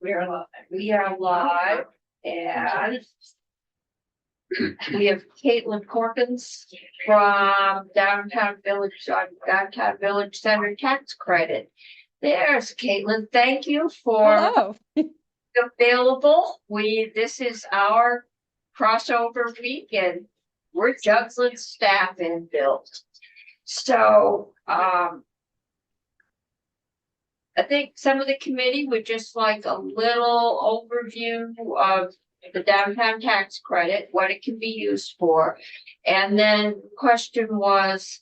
We are live, and we have Caitlin Corkins from Downtown Village on Downtown Village Center Tax Credit. There's Caitlin. Thank you for Hello. available. This is our crossover week, and we're juggling staff and bills. So I think some of the committee would just like a little overview of the downtown tax credit, what it can be used for. And then the question was,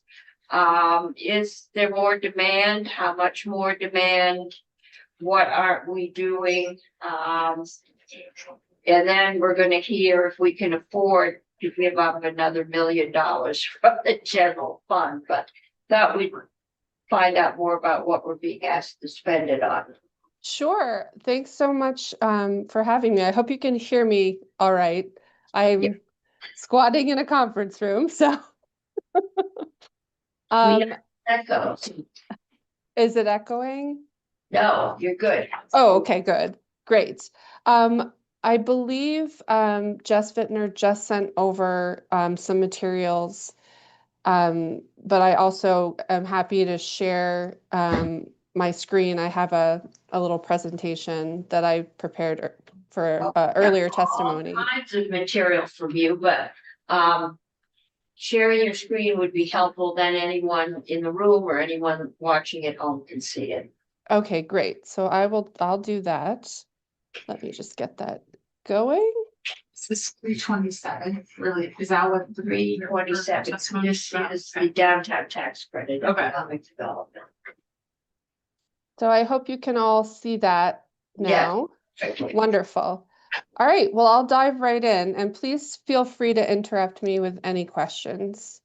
is there more demand? How much more demand? What aren't we doing? And then we're going to hear if we can afford to give up another $1 million from the general fund, but that we'd find out more about what we're being asked to spend it on. Sure. Thanks so much for having me. I hope you can hear me all right. I'm squatting in a conference room, so Echoes. is it echoing? No, you're good. Oh, okay, good. Great. I believe Jess Vittner just sent over some materials, but I also am happy to share my screen. I have a little presentation that I prepared for earlier testimony. All kinds of material from you, but sharing your screen would be helpful. Then anyone in the room or anyone watching at home can see it. Okay, great. So I'll do that. Let me just get that going. This is 327. Really, is that what 327? This is the downtown tax credit. Economic development. So I hope you can all see that now. Yeah. Wonderful. All right, well, I'll dive right in, and please feel free to interrupt me with any questions.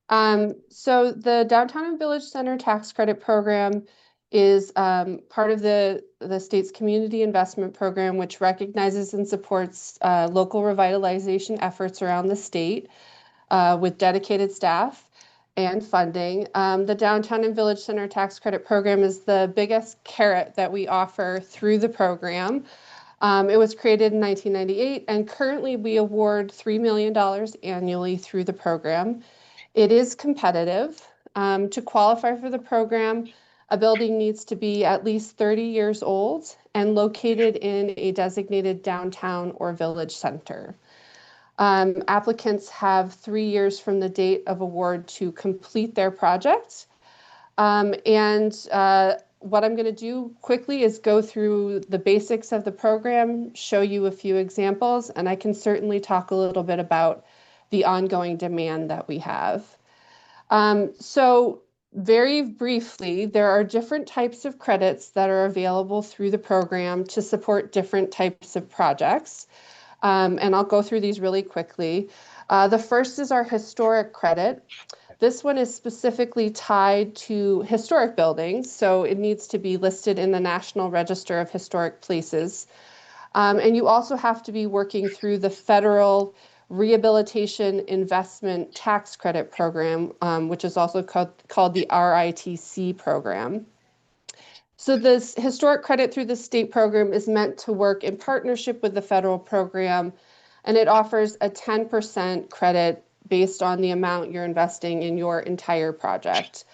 So the Downtown and Village Center Tax Credit Program is part of the state's community investment program, which recognizes and supports local revitalization efforts around the state with dedicated staff and funding. The Downtown and Village Center Tax Credit Program is the biggest carrot that we offer through the program. It was created in 1998, and currently we award $3 million annually through the program. It is competitive. To qualify for the program, a building needs to be at least 30 years old and located in a designated downtown or village center. Applicants have 3 years from the date of award to complete their project. What I'm going to do quickly is go through the basics of the program, show you a few examples, and I can certainly talk a little bit about the ongoing demand that we have. So very briefly, there are different types of credits that are available through the program to support different types of projects. And I'll go through these really quickly. The first is our historic credit. This one is specifically tied to historic buildings, so it needs to be listed in the National Register of Historic Places. And you also have to be working through the federal Rehabilitation Investment Tax Credit Program, which is also called the RITC program. So this historic credit through the state program is meant to work in partnership with the federal program, and it offers a 10% credit based on the amount you're investing in your entire project.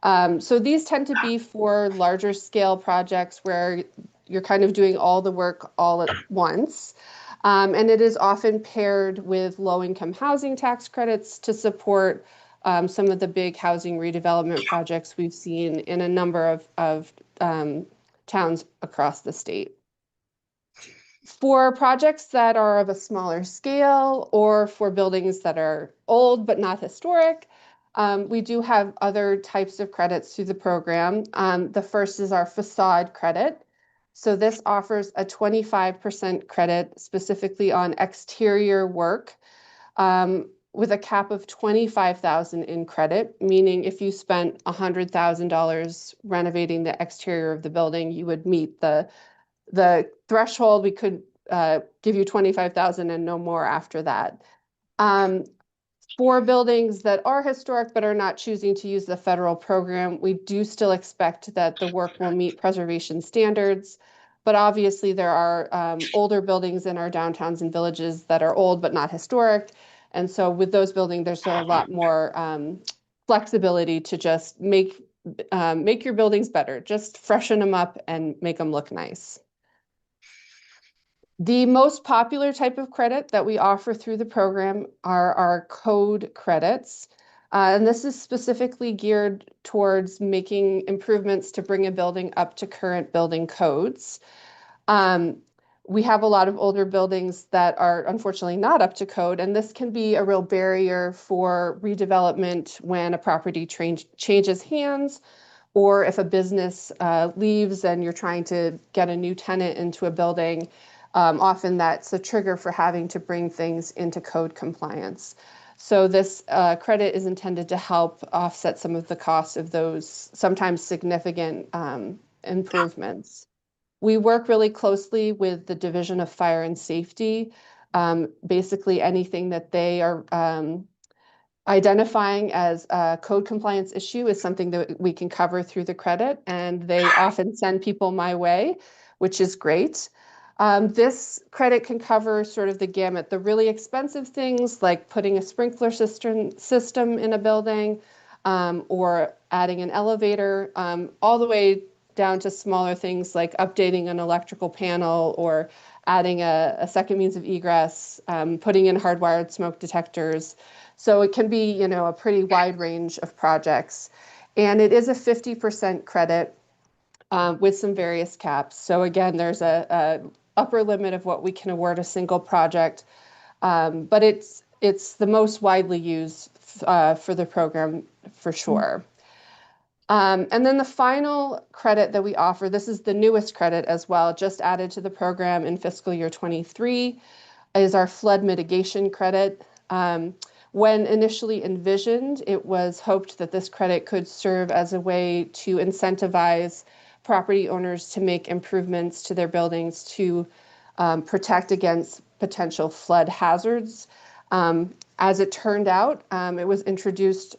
So these tend to be for larger scale projects where you're kind of doing all the work all at once. And it is often paired with low-income housing tax credits to support some of the big housing redevelopment projects we've seen in a number of towns across the state. For projects that are of a smaller scale or for buildings that are old but not historic, we do have other types of credits through the program. The first is our facade credit. So this offers a 25% credit specifically on exterior work with a cap of $25,000 in credit, meaning if you spent $100,000 renovating the exterior of the building, you would meet the threshold. We could give you $25,000 and no more after that. For buildings that are historic but are not choosing to use the federal program, we do still expect that the work will meet preservation standards. But obviously there are older buildings in our downtowns and villages that are old but not historic. And so with those buildings, there's a lot more flexibility to just make your buildings better, just freshen them up and make them look nice. The most popular type of credit that we offer through the program are our code credits. And this is specifically geared towards making improvements to bring a building up to current building codes. We have a lot of older buildings that are unfortunately not up to code, and this can be a real barrier for redevelopment when a property changes hands, or if a business leaves and you're trying to get a new tenant into a building. Often that's a trigger for having to bring things into code compliance. So this credit is intended to help offset some of the costs of those sometimes significant improvements. We work really closely with the Division of Fire and Safety. Basically anything that they are identifying as a code compliance issue is something that we can cover through the credit, and they often send people my way, which is great. This credit can cover sort of the gamut, the really expensive things like putting a sprinkler system in a building, or adding an elevator, all the way down to smaller things like updating an electrical panel or adding a second means of egress, putting in hardwired smoke detectors. So it can be, a pretty wide range of projects. And it is a 50% credit with some various caps. So again, there's a upper limit of what we can award a single project, but it's the most widely used for the program for sure. And then the final credit that we offer, this is the newest credit as well, just added to the program in fiscal year 23, is our flood mitigation credit. When initially envisioned, it was hoped that this credit could serve as a way to incentivize property owners to make improvements to their buildings to protect against potential flood hazards. As it turned out, it was introduced,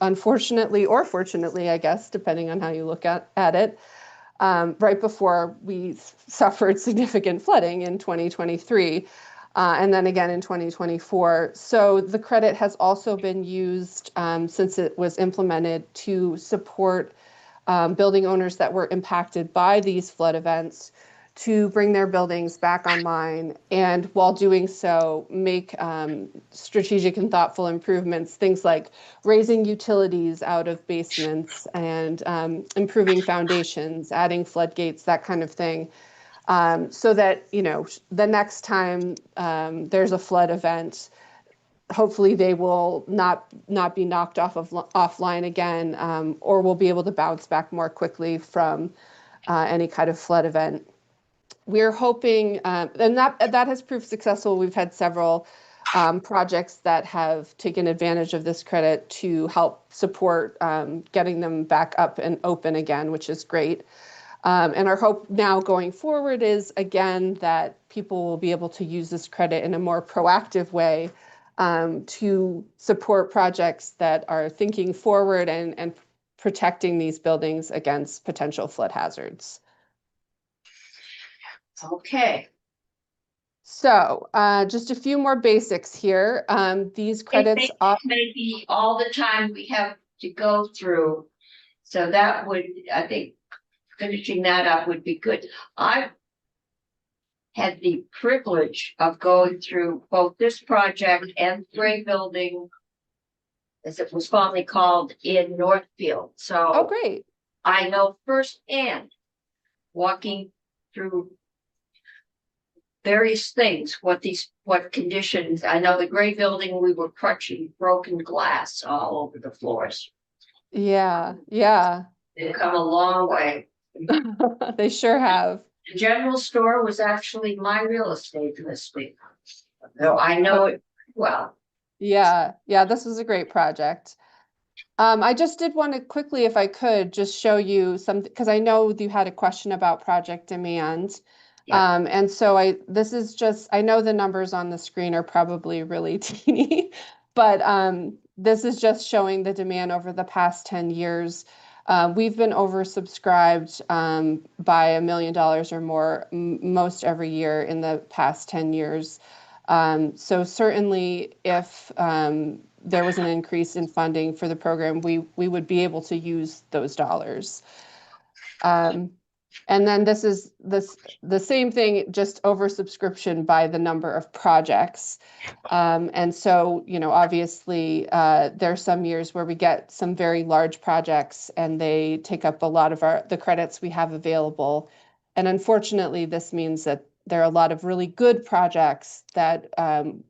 unfortunately or fortunately, I guess, depending on how you look at it, right before we suffered significant flooding in 2023, and then again in 2024. So the credit has also been used since it was implemented to support building owners that were impacted by these flood events to bring their buildings back online, and while doing so, make strategic and thoughtful improvements, things like raising utilities out of basements and improving foundations, adding floodgates, that kind of thing, so that, the next time there's a flood event, hopefully they will not be knocked offline again, or will be able to bounce back more quickly from any kind of flood event. We're hoping, and that has proved successful. We've had several projects that have taken advantage of this credit to help support getting them back up and open again, which is great. And our hope now going forward is, again, that people will be able to use this credit in a more proactive way to support projects that are thinking forward and protecting these buildings against potential flood hazards. Okay. So just a few more basics here. These credits maybe all the time we have to go through. So that would, I think, finishing that up would be good. I've had the privilege of going through both this project and Gray Building, as it was formerly called, in Northfield. So oh, great. I know firsthand, walking through various things, what conditions. I know the Gray Building, we were crunching broken glass all over the floors. Yeah. They've come a long way. They sure have. The general store was actually my real estate this week. So I know it well. Yeah, this was a great project. I just did want to quickly, if I could, just show you some, because I know you had a question about project demand. Yeah. And so I know the numbers on the screen are probably really teeny, but this is just showing the demand over the past 10 years. We've been oversubscribed by $1 million or more most every year in the past 10 years. So certainly if there was an increase in funding for the program, we would be able to use those dollars. And then this is the same thing, just oversubscription by the number of projects. And so, you know, obviously, there are some years where we get some very large projects and they take up a lot of the credits we have available. And unfortunately, this means that there are a lot of really good projects that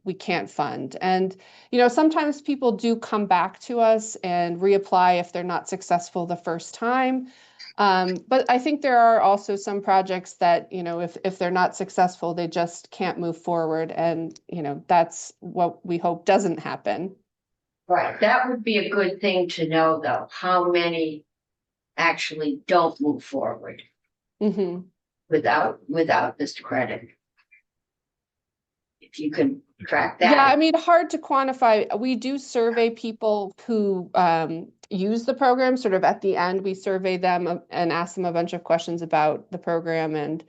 we can't fund. And, you know, sometimes people do come back to us and reapply if they're not successful the first time. But I think there are also some projects that, you know, if they're not successful, they just can't move forward. And, you know, that's what we hope doesn't happen. Right, that would be a good thing to know, though, how many actually don't move forward Mm-hmm. without this credit. If you can track that. Yeah, I mean, hard to quantify. We do survey people who use the program. Sort of at the end, we survey them and ask them a bunch of questions about the program and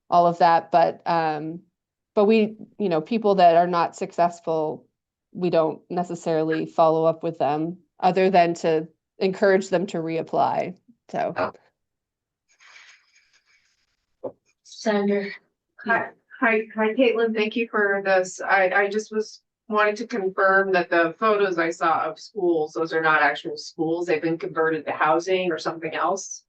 all of that. But we, you know, people that are not successful, we don't necessarily follow up with them other than to encourage them to reapply. So, Senator. Hi, Caitlin. Thank you for this. I just was wanting to confirm that the photos I saw of schools, those are not actual schools. They've been converted to housing or something else.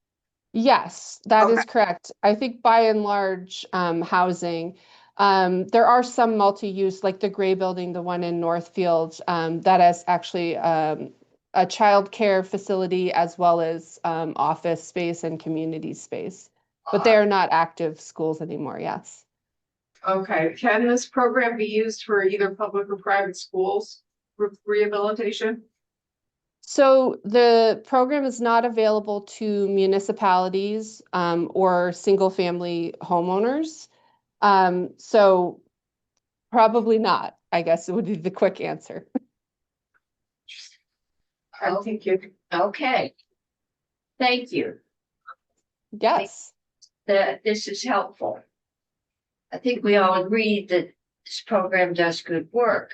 yes, that is Okay. correct. I think by and large, housing. There are some multi-use, like the Gray Building, the one in Northfield, that is actually a childcare facility as well as office space and community space. But they are not active schools anymore, yes. Okay, can this program be used for either public or private schools for rehabilitation? So the program is not available to municipalities or single-family homeowners. So probably not, I guess it would be the quick answer. Thank you. Okay. Thank you. Yes. This is helpful. I think we all agree that this program does good work.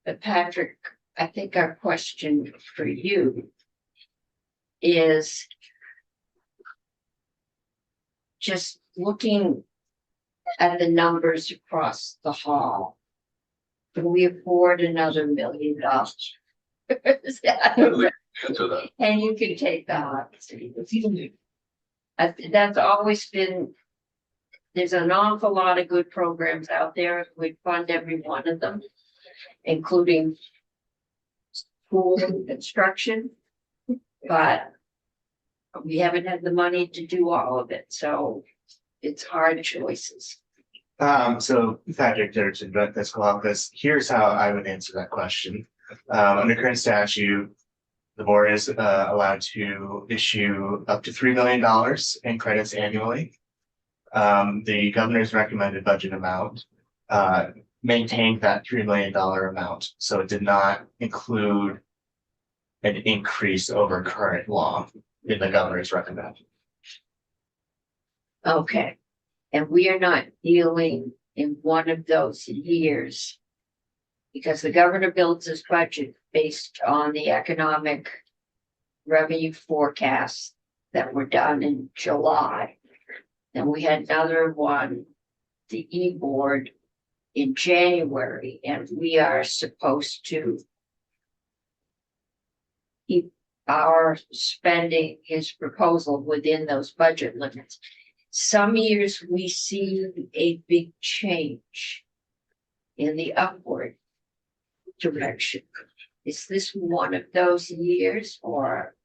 But Patrick, I think our question for you is just looking at the numbers across the hall. Can we afford another $1 million? And you can take that. That's always been, there's an awful lot of good programs out there. We'd fund every one of them, including school construction. But we haven't had the money to do all of it, so it's hard choices. So Patrick Dirksen, Joint Fiscal Office, here's how I would answer that question. Under current statute, the board is allowed to issue up to $3 million in credits annually. The governor's recommended budget amount maintained that $3 million amount, so it did not include an increase over current law in the governor's recommendation. Okay, and we are not dealing in one of those years because the governor builds his budget based on the economic revenue forecasts that were done in July. And we had another one, the E-Board, in January, and we are supposed to keep our spending, his proposal, within those budget limits. Some years we see a big change in the upward direction. Is this one of those years, or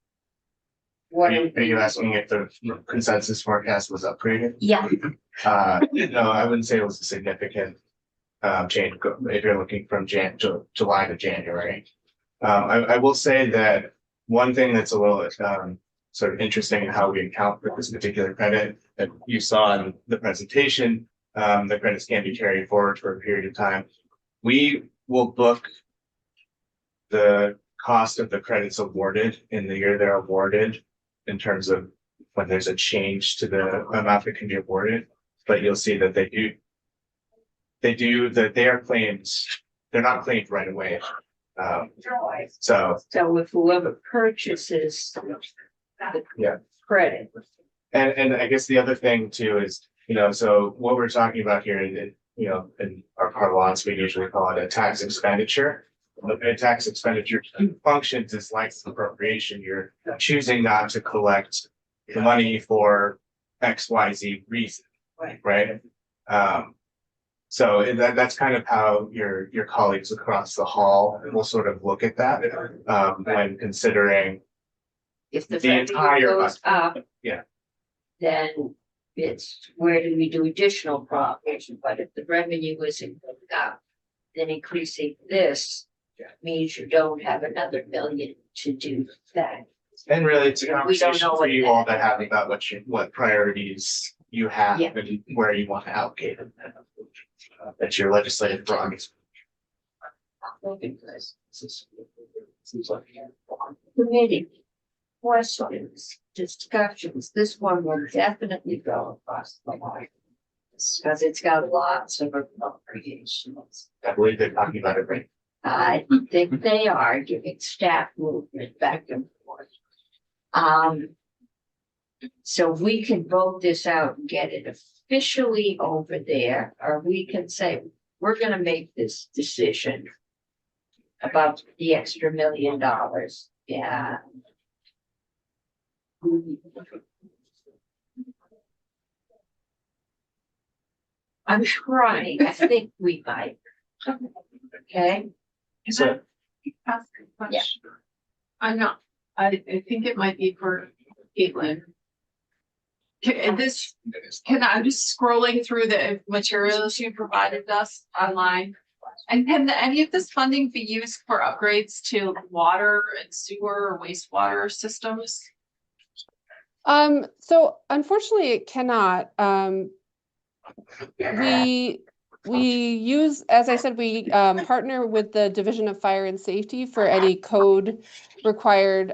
what? Are you asking if the consensus forecast was upgraded? Yeah. No, I wouldn't say it was a significant change if you're looking from July to January. I will say that one thing that's a little sort of interesting in how we account for this particular credit that you saw in the presentation, the credits can be carried forward for a period of time. We will book the cost of the credits awarded in the year they're awarded in terms of when there's a change to the amount that can be awarded, but you'll see that that they are claimed, they're not claimed right away. So, So if whoever purchases the Yeah. credit, and I guess the other thing too is, so what we're talking about here, in our parlance, we usually call it a tax expenditure. A tax expenditure functions as like an appropriation. You're choosing not to collect the money for XYZ reason, right? So that's kind of how your colleagues across the hall will sort of look at that, when considering if the the revenue entire goes up. Yeah. Then it's where do we do additional appropriation, but if the revenue isn't going up, then increasing this means you don't have another million to do that. And really, it's a We don't conversation know for what you that- all to have about what priorities you have Yeah. and where you want to allocate them. That's your legislative prerogative. Committee, questions, discussions, this one will definitely go across the line. Because it's got lots of appropriations. I believe they're talking about it right. I think they are giving staff movement back and forth. So we can vote this out and get it officially over there, or we can say, we're gonna make this decision about the extra $1 million. Yeah. I'm trying, I think we might. Okay, So, Ask a question. I'm not, I think it might be for Caitlin. I'm just scrolling through the materials you provided us online. And can any of this funding be used for upgrades to water and sewer or wastewater systems? So unfortunately it cannot. We use, as I said, we partner with the Division of Fire and Safety for any code required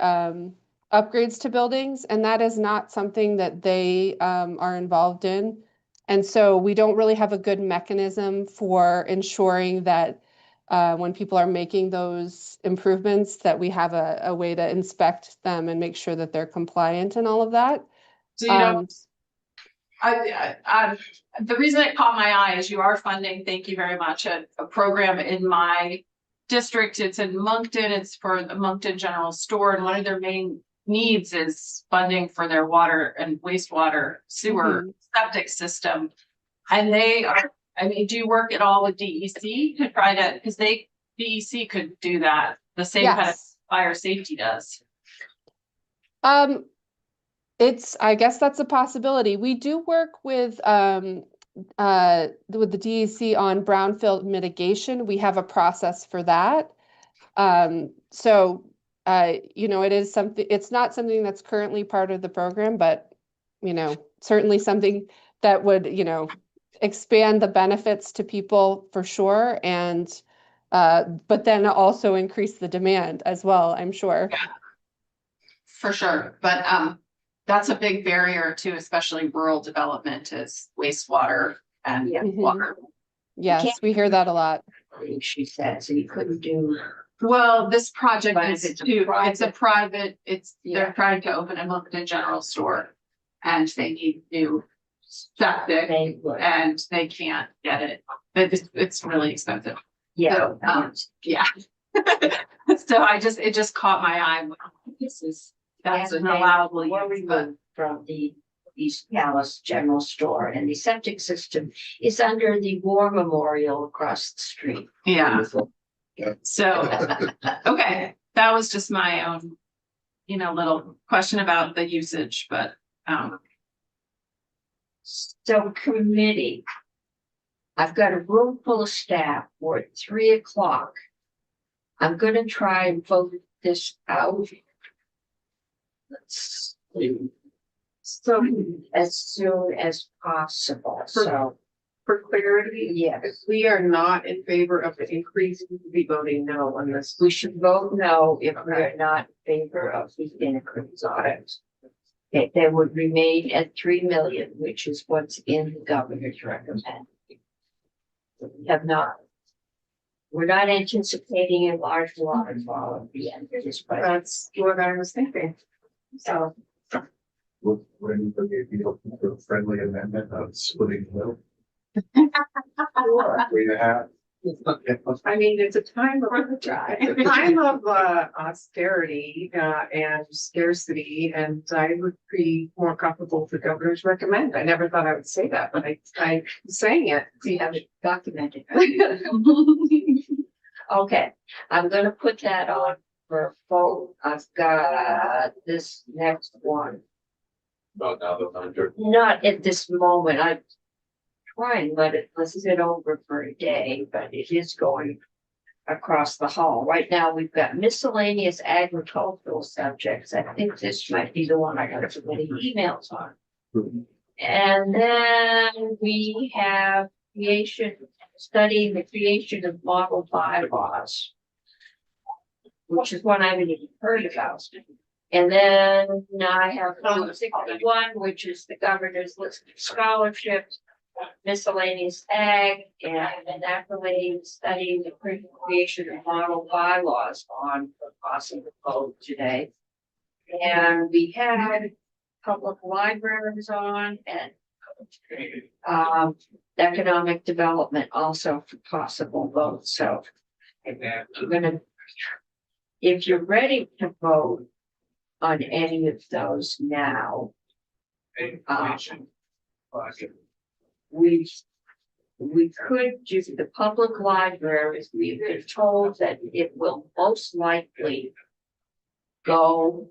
upgrades to buildings, and that is not something that they are involved in. And so we don't really have a good mechanism for ensuring that when people are making those improvements, that we have a way to inspect them and make sure that they're compliant and all of that. So you don't. The reason it caught my eye is you are funding, thank you very much, a program in my district. It's in Moncton. It's for the Moncton General Store, and one of their main needs is funding for their water and wastewater sewer septic system. And they are, I mean, do you work at all with DEC to try to, because DEC could do that, the same kind of Yes. fire safety does. I guess that's a possibility. We do work with the DEC on brownfield mitigation. We have a process for that. It is something, it's not something that's currently part of the program, but, certainly something that would, expand the benefits to people for sure. And, but then also increase the demand as well, I'm sure. For sure, but that's a big barrier to especially rural development is wastewater and Yeah. water. Yes, we hear that a lot. she said, so you couldn't do. Well, this project But is it's a it's a private, Yeah. they're trying to open a Moncton General Store. And they need new septic They would, and they can't get it. It's really expensive. yeah. So, yeah. So it just caught my eye. That's an allowable use, but From the East Palace General Store, and the septic system is under the War Memorial across the street. yeah, so, okay, that was just my own, little question about the usage, but, So committee. I've got a room full of staff. We're at 3:00. I'm gonna try and vote this out. Let's see. So as soon as possible, so, for clarity, yes, we are not in favor of the increase, we would be voting no on this. we should vote no if we're not in favor of the increase on it. They would remain at 3 million, which is what's in the governor's recommend. We have not. We're not anticipating a large waterfall at the end of this budget. That's what I was thinking. So, When you looking for a friendly amendment of splitting the middle, 3.5. I mean, it's a time of, it's a time of austerity and scarcity, and I would be more comfortable with the governor's recommend. I never thought I would say that, but I'm saying it. We have it documented. Okay, I'm gonna put that on for vote. I've got this next one. About now the 100. Not at this moment. I try and let it sit over for a day, but it is going across the hall. Right now, we've got miscellaneous agricultural subjects. I think this might be the one I got so many emails on. And then we have studying the creation of model bylaws, which is one I haven't even heard about. And then I have 61, which is the governor's list of scholarships, miscellaneous ag, and an accolade studying the creation of model bylaws on the possible vote today. And we had public libraries on and economic development also for possible votes. So I'm gonna, if you're ready to vote on any of those now, we could do the public libraries. We've been told that it will most likely go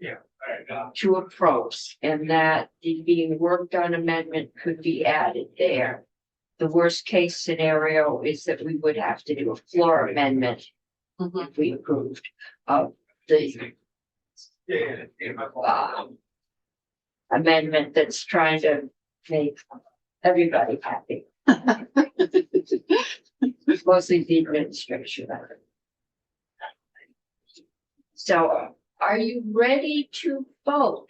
to a pros, and that the being worked on amendment could be added there. The worst case scenario is that we would have to do a floor amendment if we approved of the amendment that's trying to make everybody happy. Mostly the administration. So are you ready to vote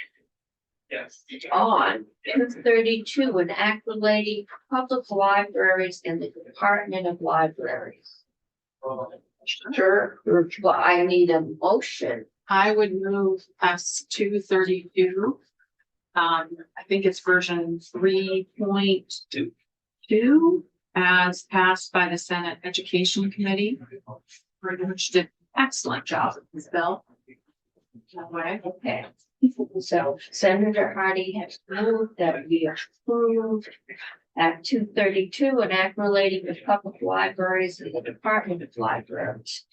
Yes. on 232 and activating public libraries in the Department of Libraries? Sure. Well, I need a motion. I would move S 232. I think it's version 3.2 as passed by the Senate Education Committee, which did an excellent job with this bill. Okay. So Senator Hardy has moved that we approve Act 232 and act relating to public libraries and the Department of Libraries.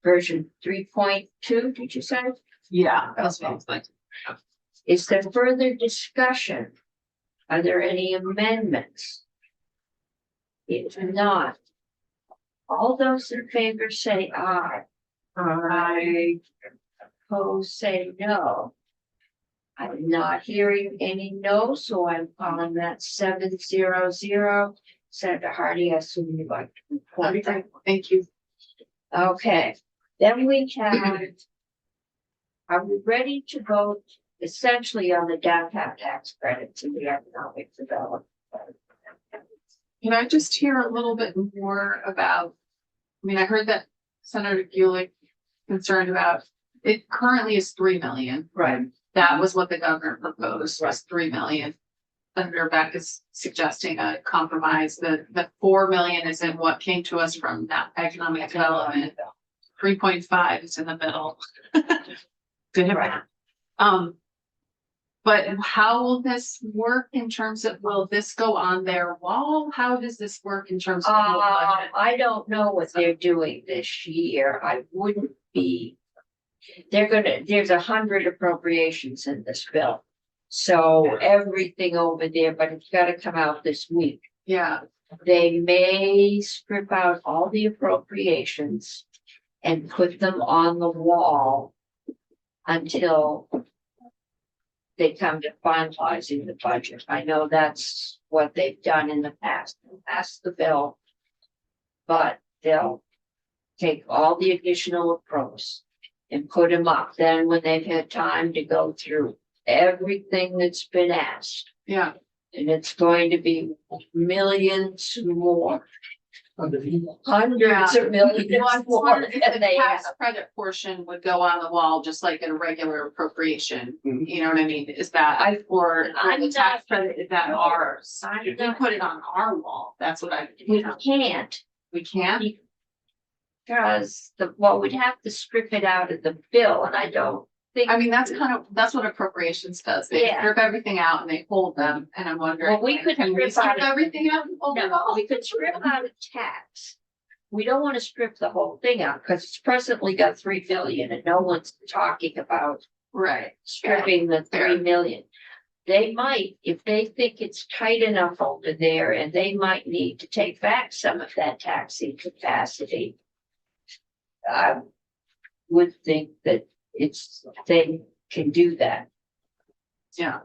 Version 3.2, did you say? Yeah, that's what I was like. Is there further discussion? Are there any amendments? If not, all those in favor say aye. I Opposed say no. I'm not hearing any no, so I'm calling that 700. Senator Hardy, I assume you'd like to report that. Thank you. Okay, then we have. Are we ready to vote essentially on the downtown tax credits and the economic development? Can I just hear a little bit more about, I mean, I heard that Senator Gulick concerned about, it currently is 3 million. Right. That was what the governor proposed, was 3 million. Senator Beck is suggesting a compromise, that 4 million is in what came to us from that economic development. 3.5 is in the middle. Good. Right. But how will this work in terms of, will this go on their wall? How does this work in terms of the whole budget? I don't know what they're doing this year. I wouldn't be. There's 100 appropriations in this bill. So everything over there, but it's gotta come out this week. Yeah, They may strip out all the appropriations and put them on the wall until they come to finalizing the budget. I know that's what they've done in the past. Pass the bill, but they'll take all the additional approach and put them up. Then when they've had time to go through everything that's been asked. Yeah, And it's going to be millions more, hundreds of millions well, I'm more wondering if than the they tax have. credit portion would go on the wall, just like in a regular appropriation, Mhm. you know what I mean? Is that, or I'm the tax not credit, is that sure. ours? I'm If we not- put it on our wall, that's what I, We can't, we can? because we'd have to strip it out of the bill, and I don't think. I mean, that's what appropriations does. They Yeah. strip everything out and they hold them, and I'm wondering, Well, we could can we strip out strip of- everything out and hold it No, all? we could strip out a tax. We don't wanna strip the whole thing out, cause it's presently got 3 million and no one's talking about Right, stripping the Fair. 3 million. They might, if they think it's tight enough over there, and they might need to take back some of that taxing capacity. I would think that they can do that. yeah,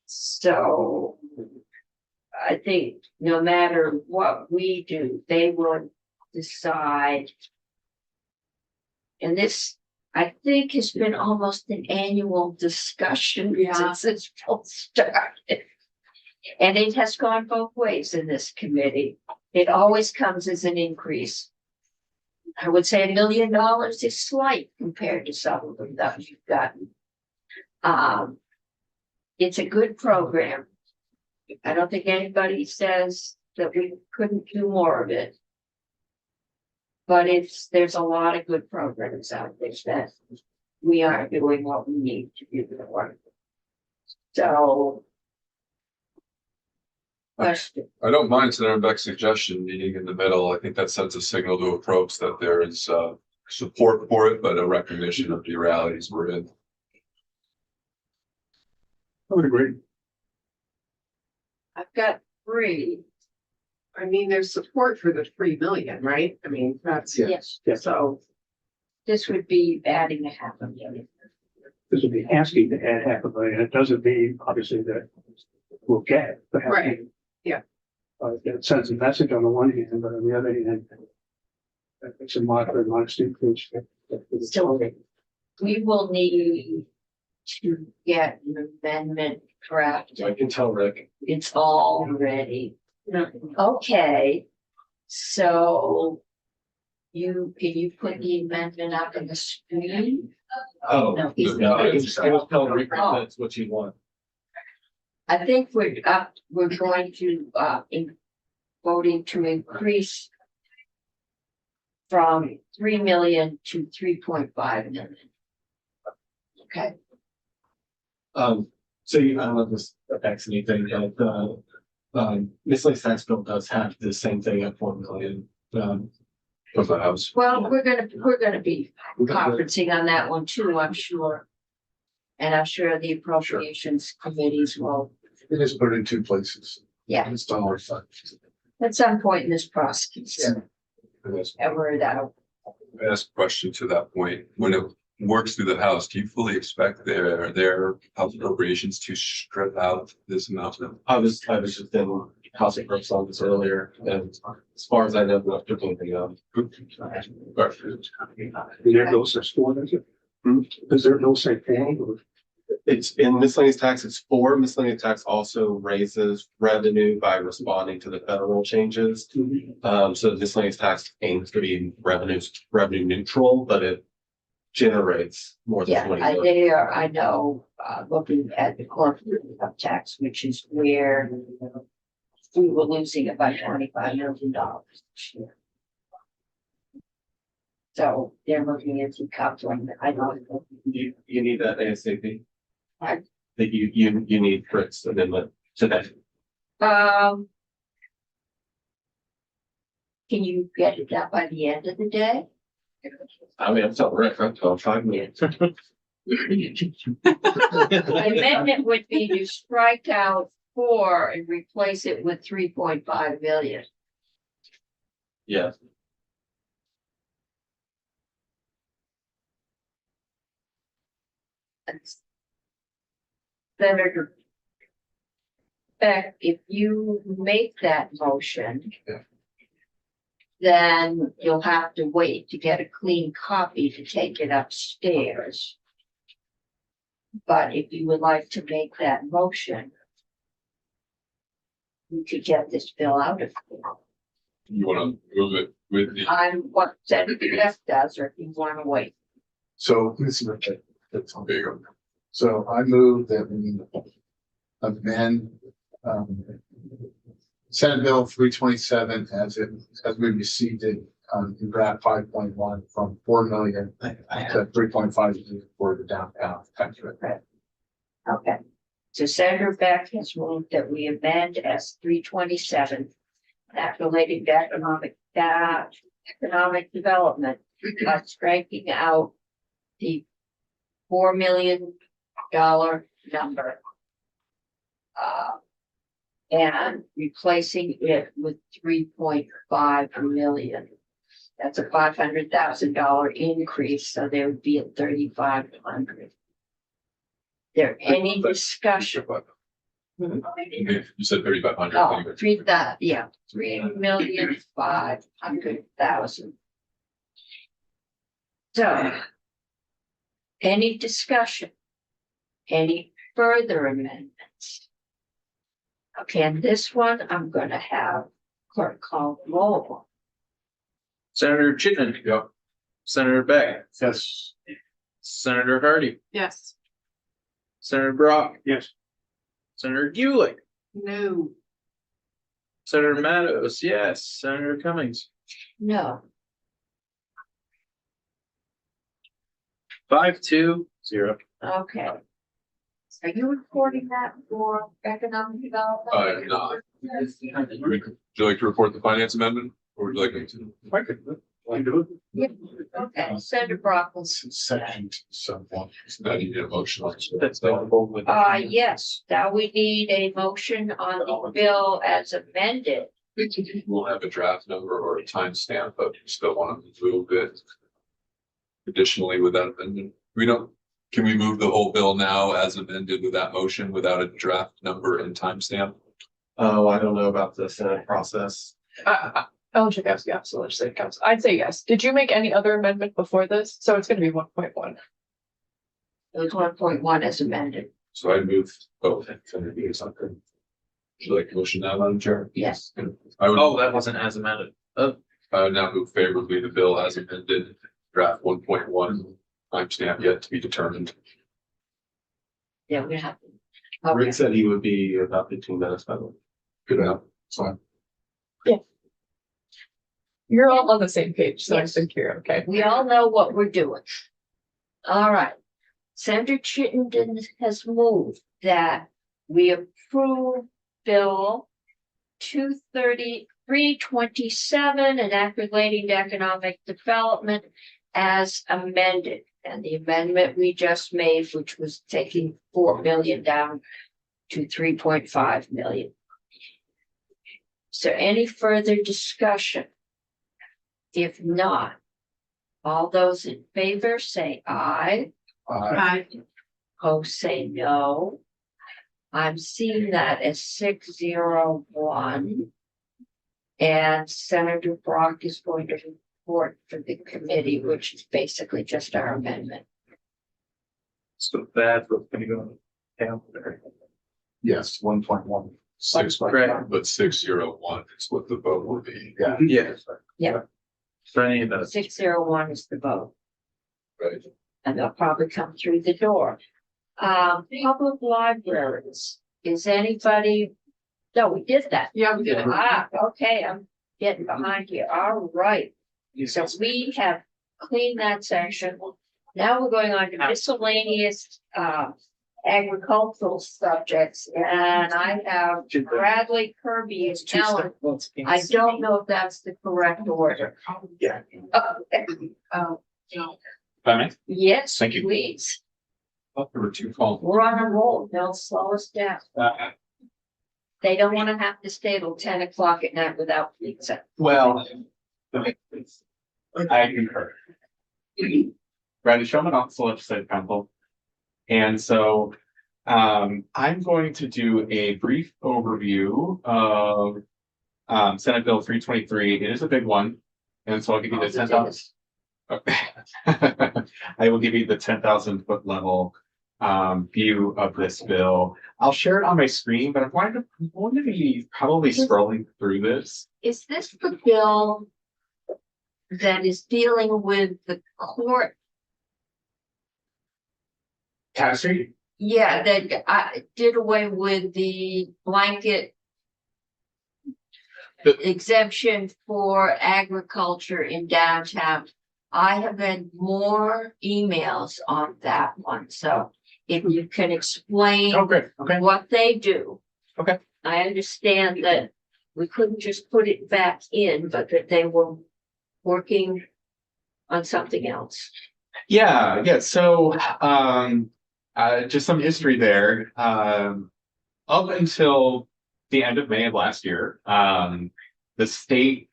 So I think no matter what we do, they will decide. And this, I think, has been almost an annual discussion Yeah. since it's all started. And it has gone both ways in this committee. It always comes as an increase. I would say $1 million is slight compared to some of them that you've gotten. It's a good program. I don't think anybody says that we couldn't do more of it. But there's a lot of good programs out there that we aren't doing what we need to do the work. So. Question. I don't mind Senator Beck's suggestion, meeting in the middle. I think that sends a signal to approach that there is support for it, but a recognition of the realities we're in. I would agree. I've got 3. I mean, there's support for the 3 million, right? I mean, that's, Yes. so, This would be adding a $500,000. This would be asking to add $500,000. It doesn't mean, obviously, that we'll get the $500,000. Right. Yeah. It sends a message on the one hand, but on the other hand, it's a modest increase. So we will need to get an amendment drafted. I can tell Rick. It's all ready. Okay, so can you put the amendment up on the screen? Oh, No, he's- I was telling Rick Oh. that's what you want. I think we're going to, voting to increase from 3 million to 3.5 million. Okay, So I don't know if this affects anything, but the miscellaneous tax bill does have the same thing at 4 million. For the house. well, we're gonna be conferencing on that one too, I'm sure. And I'm sure the appropriations committees will, It is put in 2 places. yeah, It's dollar fund. at some point in this process. Yeah. Ever that, Ask a question to that point. When it works through the House, do you fully expect their House appropriations to strip out this amount? I was just in House of Reps on this earlier, and as far as I know, we're not anything up. Is there no such form as it? Is there no such form? It's in miscellaneous tax, it's 4. Miscellaneous tax also raises revenue by responding to the federal changes. So the miscellaneous tax aims to be revenue neutral, but it generates more than yeah, 20. I know, looking at the corporate income tax, which is where we were losing about $25 million this year. So they're looking into coupling, I don't know. You need that ASAP. Right. That you need Fritz amendment today. Can you get it done by the end of the day? I mean, I'm telling Rick, I'm telling 5 minutes. The amendment would be to strike out 4 and replace it with 3.5 million. Yeah, Senator Beck, if you make that motion, Yeah. then you'll have to wait to get a clean copy to take it upstairs. But if you would like to make that motion, we could get this bill out of here. You wanna move it with the, I'm what Senator Jeff does, or if you wanna wait. So this is okay. there you go. So I move that we amend Senate Bill 327 as we received it in draft 5.1 from 4 million to 3.5 million for the downtown tax rate. Okay. So Senator Beck has moved that we amend S 327. That relating to economic development, by striking out the $4 million number. And replacing it with 3.5 million. That's a $500,000 increase, so there would be a 3,500. There any discussion? You said 3,500. Oh, 3,500,000. So. Any discussion? Any further amendments? Okay, and this one, I'm gonna have clerk call the roll. Senator Chitman. Yep. Senator Beck. Yes. Senator Hardy. Yes. Senator Brock. Yes. Senator Gulick. No. Senator Mattos, yes. Senator Cummings. No, 5-2-0. okay. Are you recording that for economic development? No. Would you like to report the finance amendment, or would you like me to? I could do it. Okay, Senator Brock will. Section someone. I need a motion. That's notable with. Yes, now we need a motion on the bill as amended. We'll have a draft number or a timestamp, but we still want to move it. Additionally, with that amendment, can we move the whole bill now as amended with that motion without a draft number and timestamp? Oh, I don't know about the Senate process. Ellen Chakowski, Office Legislative Council. I'd say yes. Did you make any other amendment before this? So it's gonna be 1.1. It was 1.1 as amended, So I move both. Would you like to motion now, Madam Chair? yes. I would. Oh, that wasn't as amended. I would now move favorably the bill as amended, draft 1.1, timestamp yet to be determined. Yeah, we have. Okay, Rick said he would be about 15 minutes, by the way. Good enough. Fine. You're all on the same page, so I Yes. think you're okay. we all know what we're doing. All right. Senator Chittenden has moved that we approve Bill 23327, an act relating to economic development as amended. And the amendment we just made, which was taking 4 million down to 3.5 million. Is there any further discussion? If not, all those in favor say aye. Hi. Opposed say no. I'm seeing that as 601. And Senator Brock is going to report for the committee, which is basically just our amendment. So that's what's gonna go down there. Yes, 1.1. Right. But 601 is what the vote will be, Yeah. Yeah. So any of those. 601 is the vote, right? and they'll probably come through the door. Public libraries, is anybody? No, we did that. Yeah, we did it. Okay, I'm getting behind here. All right. So we have cleaned that section. Now we're going on to miscellaneous, agricultural subjects, and I have Bradley, Kirby, and Ellen. I don't know if that's the correct order. Yeah. Oh, no. Yes, Thank you. please. Thought there were two calls. We're on a roll. They'll slow us down. They don't want to have to stay till 10 o'clock at night without pizza. Well, I concur. Bradley Showman, Office of Legislative Council. And so I'm going to do a brief overview of Senate Bill 323. It is a big one. And so I'll give you the 10,000. I will give you the 10,000 foot level view of this bill. I'll share it on my screen, but I'm going to be probably scrolling through this. Is this the bill that is dealing with the court? Tax Street? Yeah, that did away with the blanket exemption for agriculture in downtown. I have had more emails on that one, so if you can explain Oh, great. Okay. what they do. Okay. I understand that we couldn't just put it back in, but that they were working on something else. Yeah. So, just some history there. Up until the end of May of last year, the state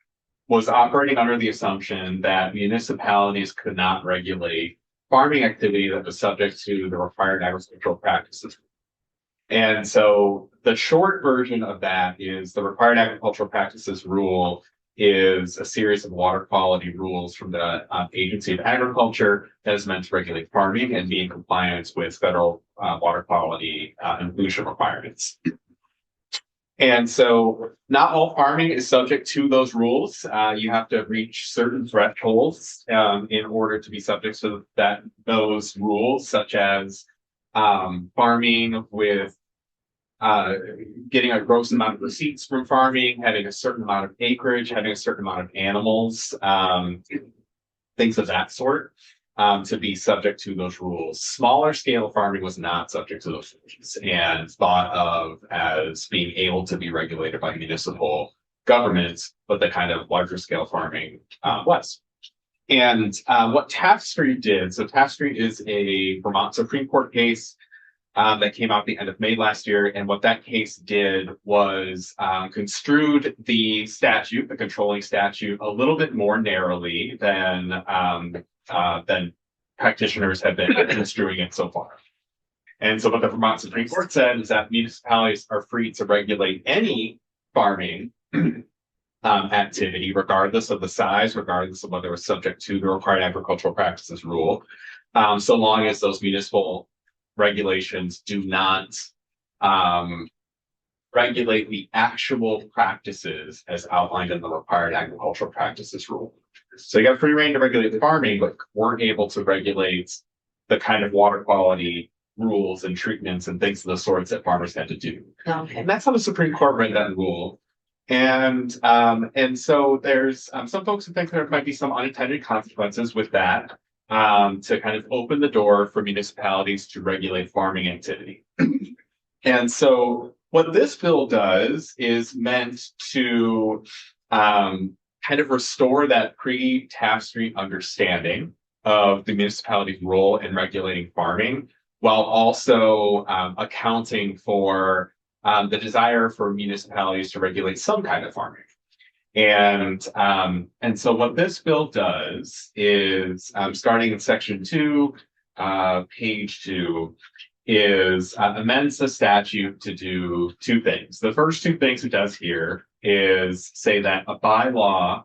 was operating under the assumption that municipalities could not regulate farming activity that was subject to the required agricultural practices. And so the short version of that is the required agricultural practices rule is a series of water quality rules from the Agency of Agriculture that is meant to regulate farming and be in compliance with federal water quality and pollution requirements. And so not all farming is subject to those rules. You have to reach certain thresholds in order to be subject to those rules, such as farming with getting a gross amount of receipts from farming, having a certain amount of acreage, having a certain amount of animals, things of that sort. To be subject to those rules. Smaller scale farming was not subject to those rules and thought of as being able to be regulated by municipal governments, but the kind of larger scale farming was. And what Taft Street did, so Taft Street is a Vermont Supreme Court case that came out at the end of May last year. And what that case did was construed the statute, the controlling statute, a little bit more narrowly than practitioners have been construing it so far. And so what the Vermont Supreme Court said is that municipalities are free to regulate any farming activity, regardless of the size, regardless of whether it's subject to the required agricultural practices rule, so long as those municipal regulations do not regulate the actual practices as outlined in the required agricultural practices rule. So you got free reign to regulate the farming, but weren't able to regulate the kind of water quality rules and treatments and things of the sorts that farmers had to do. Okay. And that's how the Supreme Court read that rule. And so there's some folks who think there might be some unintended consequences with that, to kind of open the door for municipalities to regulate farming activity. And so what this bill does is meant to kind of restore that pre-Taft Street understanding of the municipality's role in regulating farming, while also accounting for the desire for municipalities to regulate some kind of farming. And so what this bill does is, starting in section 2, page 2, is amends the statute to do two things. The first two things it does here is say that a bylaw,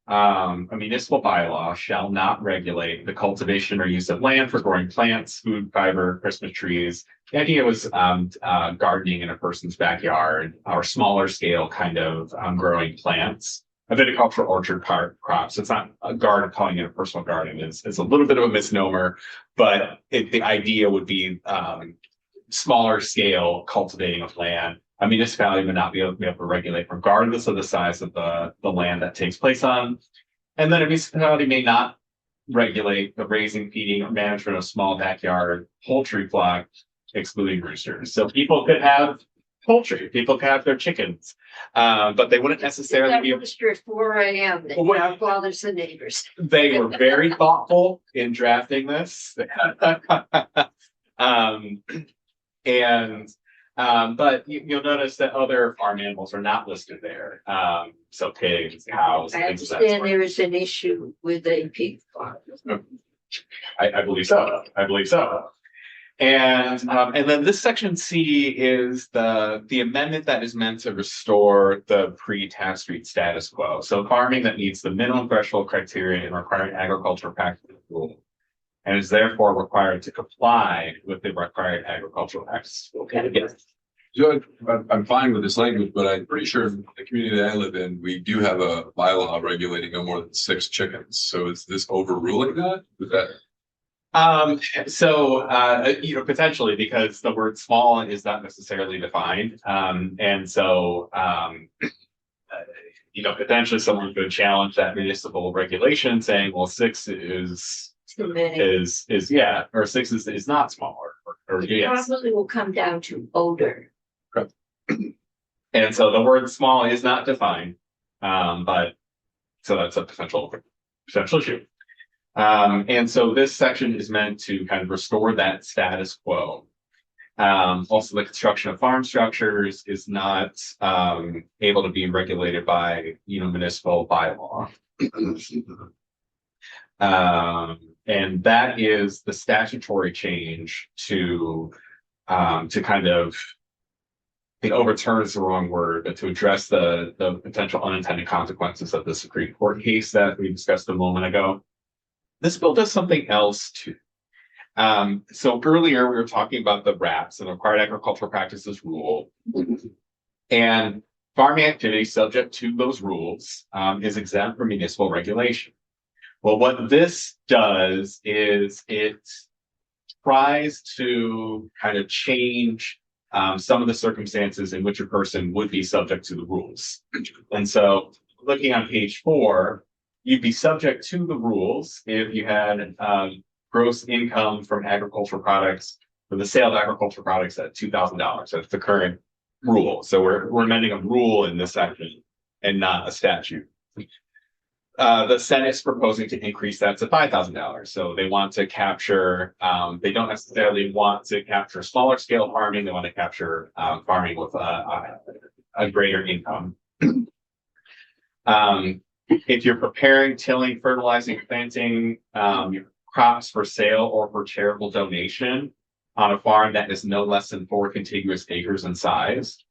a municipal bylaw shall not regulate the cultivation or use of land for growing plants, food, fiber, Christmas trees. The idea was gardening in a person's backyard or smaller scale kind of growing plants. A viticultural orchard crops. It's not a garden, calling it a personal garden is a little bit of a misnomer, but the idea would be smaller scale cultivating of land. A municipality would not be able to regulate regardless of the size of the land that takes place on. And then a municipality may not regulate the raising, feeding, or management of small backyard poultry flock, excluding roosters. So people could have poultry, people could have their chickens, but they wouldn't necessarily be able to. At 4 a.m. that bothers the neighbors. They were very thoughtful in drafting this. But you'll notice that other farm animals are not listed there. So pigs, cows. I understand there is an issue with a pig farm. I believe so. I believe so. And then this section C is the amendment that is meant to restore the pre-Taft Street status quo. So farming that meets the minimum threshold criteria and required agricultural practice rule and is therefore required to comply with the required agricultural practices. Okay, yes. Judge, I'm fine with this language, but I'm pretty sure in the community that I live in, we do have a bylaw regulating no more than 6 chickens. So is this overruling that? Is that? You know, potentially because the word small is not necessarily defined. You know, potentially someone could challenge that municipal regulation saying, well, 6 is Too many. yeah, or 6 is not smaller or It yes. probably will come down to odor. And so the word small is not defined. But so that's a potential issue. And so this section is meant to kind of restore that status quo. Also, the construction of farm structures is not able to be regulated by, you know, municipal bylaw. And that is the statutory change to kind of, it overturns the wrong word, but to address the potential unintended consequences of the Supreme Court case that we discussed a moment ago. This bill does something else too. So earlier we were talking about the RAPS, the Required Agricultural Practices Rule. And farming activity subject to those rules is exempt from municipal regulation. Well, what this does is it tries to kind of change some of the circumstances in which a person would be subject to the rules. And so looking on page 4, you'd be subject to the rules if you had gross income from agricultural products, for the sale of agricultural products at $2,000. That's the current rule. So we're amending a rule in this section and not a statute. The Senate's proposing to increase that to $5,000. So they want to capture, they don't necessarily want to capture smaller scale farming. They want to capture farming with a greater income. If you're preparing, tilling, fertilizing, planting crops for sale or for charitable donation on a farm that is no less than 4 contiguous acres in size.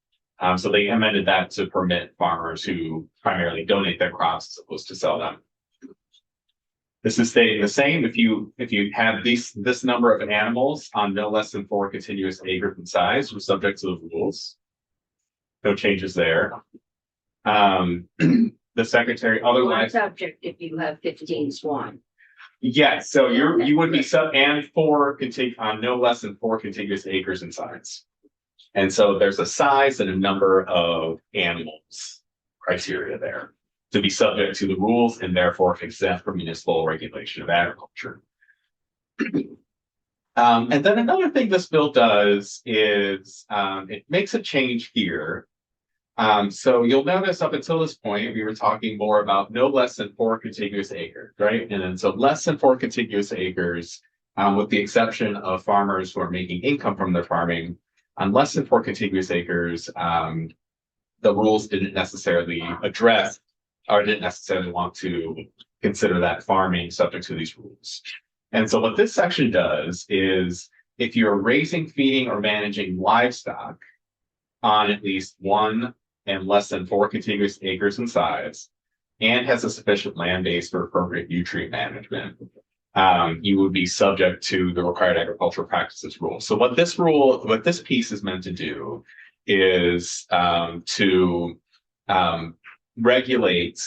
So they amended that to permit farmers who primarily donate their crops as opposed to sell them. This is staying the same. If you have this number of animals on no less than 4 contiguous acres in size, you're subject to the rules. No changes there. The secretary One otherwise. subject if you have 15 swine. Yes, so you would be on no less than 4 contiguous acres in size. And so there's a size and a number of animals criteria there to be subject to the rules and therefore exempt from municipal regulation of agriculture. And then another thing this bill does is it makes a change here. So you'll notice up until this point, we were talking more about no less than 4 contiguous acres, right? And then so less than 4 contiguous acres, with the exception of farmers who are making income from their farming, on less than 4 contiguous acres, the rules didn't necessarily address or didn't necessarily want to consider that farming subject to these rules. And so what this section does is if you're raising, feeding, or managing livestock on at least 1 and less than 4 contiguous acres in size, and has a sufficient land base for appropriate nutrient management, you would be subject to the required agricultural practices rule. So what this piece is meant to do is to regulate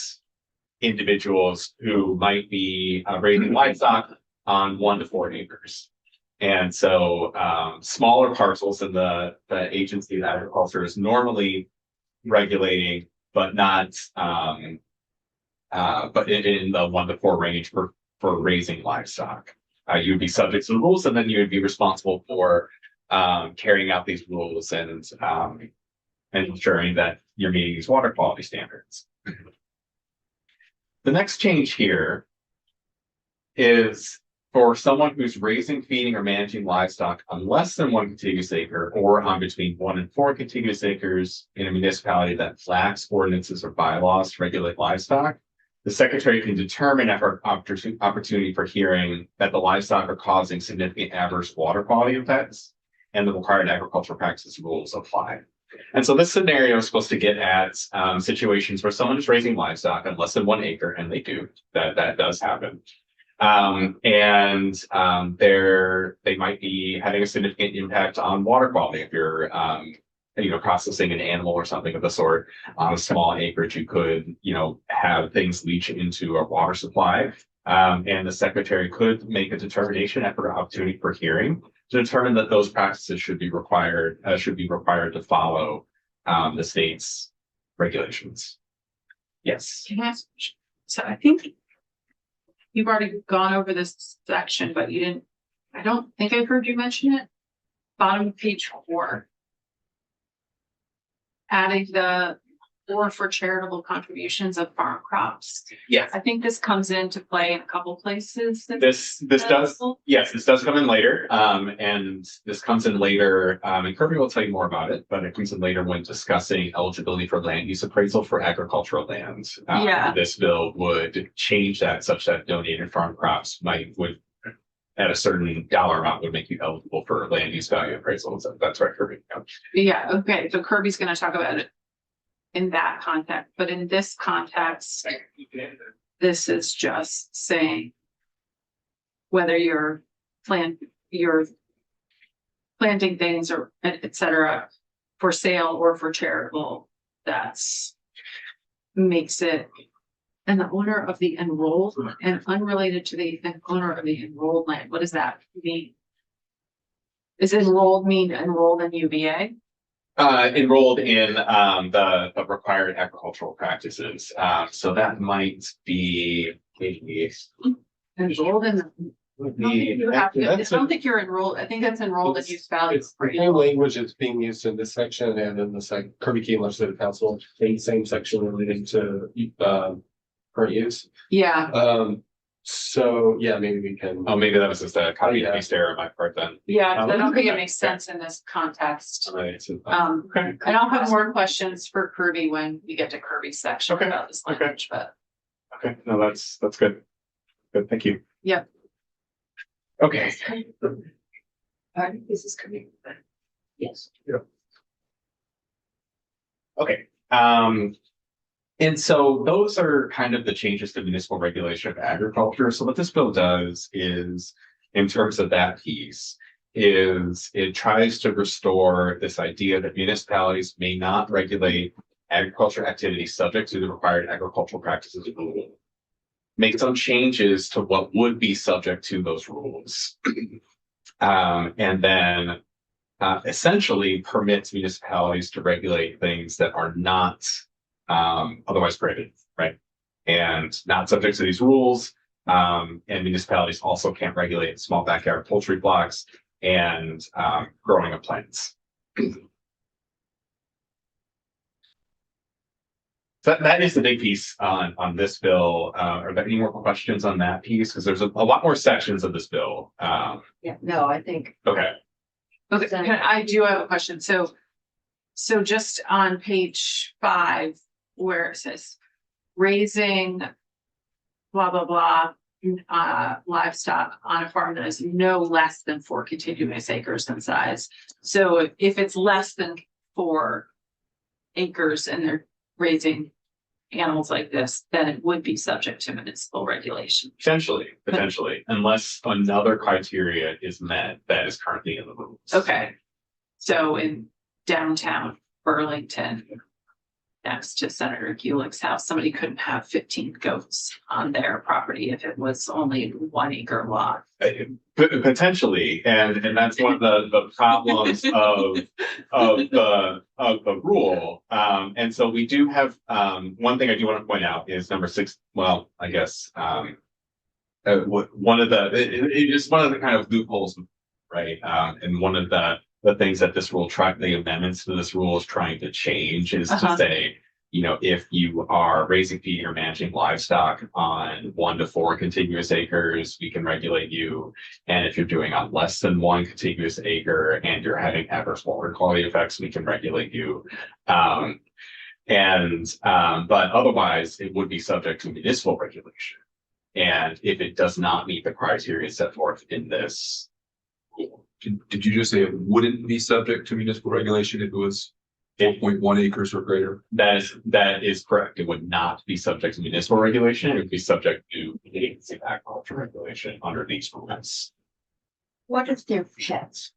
individuals who might be raising livestock on 1 to 4 acres. And so smaller parcels in the agency of agriculture is normally regulating, but not but in the 1 to 4 range for raising livestock. You'd be subject to the rules, and then you would be responsible for carrying out these rules and ensuring that you're meeting these water quality standards. The next change here is for someone who's raising, feeding, or managing livestock on less than 1 contiguous acre or on between 1 and 4 contiguous acres in a municipality that lacks ordinances or bylaws to regulate livestock, the secretary can determine after opportunity for hearing that the livestock are causing significant adverse water quality effects, and the required agricultural practices rules apply. And so this scenario is supposed to get at situations where someone is raising livestock on less than 1 acre, and they do, that does happen. They might be having a significant impact on water quality. If you're, processing an animal or something of the sort on a small acreage, you could, have things leach into a water supply. And the secretary could make a determination after an opportunity for hearing to determine that those practices should be required to follow the state's regulations. Yes. Can I ask, so I think you've already gone over this section, but I don't think I've heard you mention it. Bottom of page 4. Adding the or for charitable contributions of farm crops. Yes. I think this comes into play in a couple places. This does, yes, this does come in later. And this comes in later, and Kirby will tell you more about it, but it comes in later when discussing eligibility for land use appraisal for agricultural lands. Yeah. This bill would change that such that donated farm crops would at a certain dollar amount would make you eligible for land use value appraisal. So that's right, Kirby. Yeah, okay, so Kirby's gonna talk about it in that context, but in this context, this is just saying whether you're planting things or et cetera for sale or for charitable, that's makes it an owner of the enrolled and unrelated to the owner of the enrolled land. What does that mean? Does enrolled mean enrolled in UVA? Enrolled in the required agricultural practices. So that might be Enrolled in. I don't think you're enrolled. I think that's enrolled in use value. It's the same language that's being used in this section and in the Kirby Key Legislative Council, the same section relating to current use. Yeah, So yeah, maybe we can. Oh, maybe that was just a copy and paste error on my part then. yeah, I don't think it makes sense in this context. Right, so- And I'll have more questions for Kirby when we get to Kirby's section Okay, about this okay. language, but Okay, no, that's good. Good, thank you. Yep. Okay. This is coming. Yes. Okay, and so those are kind of the changes to municipal regulation of agriculture. So what this bill does is, in terms of that piece, is it tries to restore this idea that municipalities may not regulate agriculture activities subject to the required agricultural practices rule. Make some changes to what would be subject to those rules. And then essentially permits municipalities to regulate things that are not otherwise prohibited, right? And not subject to these rules. And municipalities also can't regulate small backyard poultry flocks and growing of plants. So that is the big piece on this bill. Are there any more questions on that piece? Because there's a lot more sections of this bill. Yeah, no, I think. Okay. okay, I do have a question. So just on page 5, where it says raising blah, blah, blah, livestock on a farm that is no less than 4 contiguous acres in size. So if it's less than 4 acres and they're raising animals like this, then it would be subject to municipal regulation. Potentially, unless another criteria is met that is currently in the rules. Okay. So in downtown Burlington, next to Senator Gulick's house, somebody couldn't have 15 goats on their property if it was only 1 acre lot. Potentially, and that's one of the problems of the rule. And so we do have one thing I do want to point out is number 6. Well, I guess one of it's one of the kind of loopholes, right? And one of the things that this rule the amendments to this rule is trying to change is to say, if you are raising, feeding, or managing livestock on 1 to 4 contiguous acres, we can regulate you. And if you're doing on less than 1 contiguous acre and you're having adverse water quality effects, we can regulate you. But otherwise, it would be subject to municipal regulation. And if it does not meet the criteria set forth in this rule. Did you just say it wouldn't be subject to municipal regulation if it was 4.1 acres or greater. That is correct. It would not be subject to municipal regulation. It would be subject to agency agriculture regulation under these rules. What if they're pets?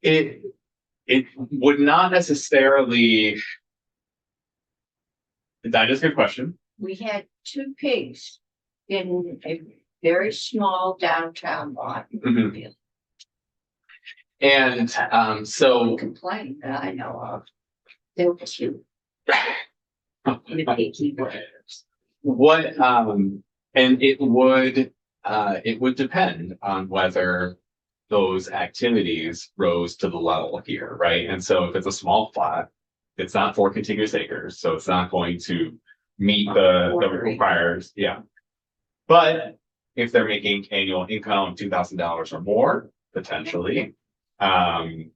It would not necessarily. That is a good question. We had 2 pigs in a very small downtown lot. Mhm. And so Complaint that I know of. They were cute. The piggy words. what and it would depend on whether those activities rose to the level here, right? And so if it's a small plot, it's not 4 contiguous acres, so it's not going to meet the requires, yeah. But if they're making annual income $2,000 or more, potentially. There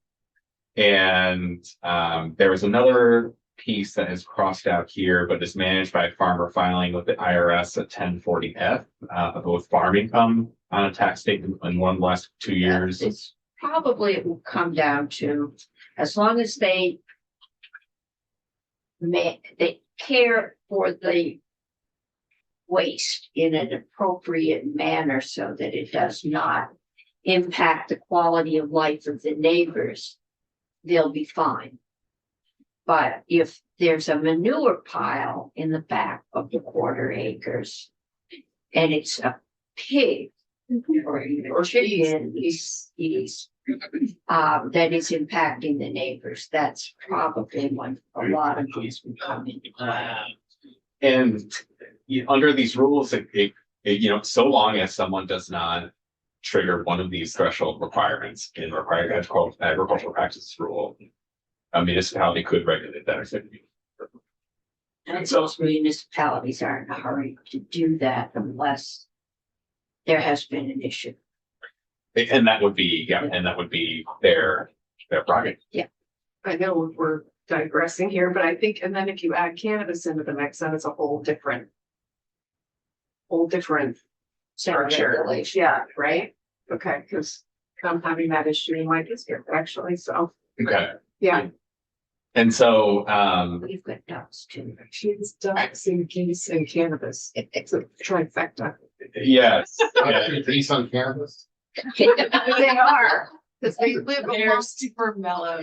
is another piece that is crossed out here, but is managed by a farmer filing with the IRS at 1040F, both farm income on a tax statement in one of the last 2 years. It's probably it will come down to, as long as they care for the waste in an appropriate manner so that it does not impact the quality of life of the neighbors, they'll be fine. But if there's a manure pile in the back of the 1/4 acres and it's a pig or chicken that is impacting the neighbors, that's probably when a lot of these will come into play. And under these rules, so long as someone does not trigger one of these threshold requirements in required agricultural practices rule, a municipality could regulate that activity. And most municipalities are in a hurry to do that unless there has been an issue. And that would be, their prerogative. I know we're digressing here, but I think, and then if you add cannabis into the mix, then it's a whole different structure. Regulation. Yeah, right? Okay, because I'm having that issue in my district actually, so, Okay. yeah. And so, We've got ducks too. She's ducks and geese and cannabis. It's a trifecta. yes. Piece on cannabis. They are, because they live They're along. super mellow.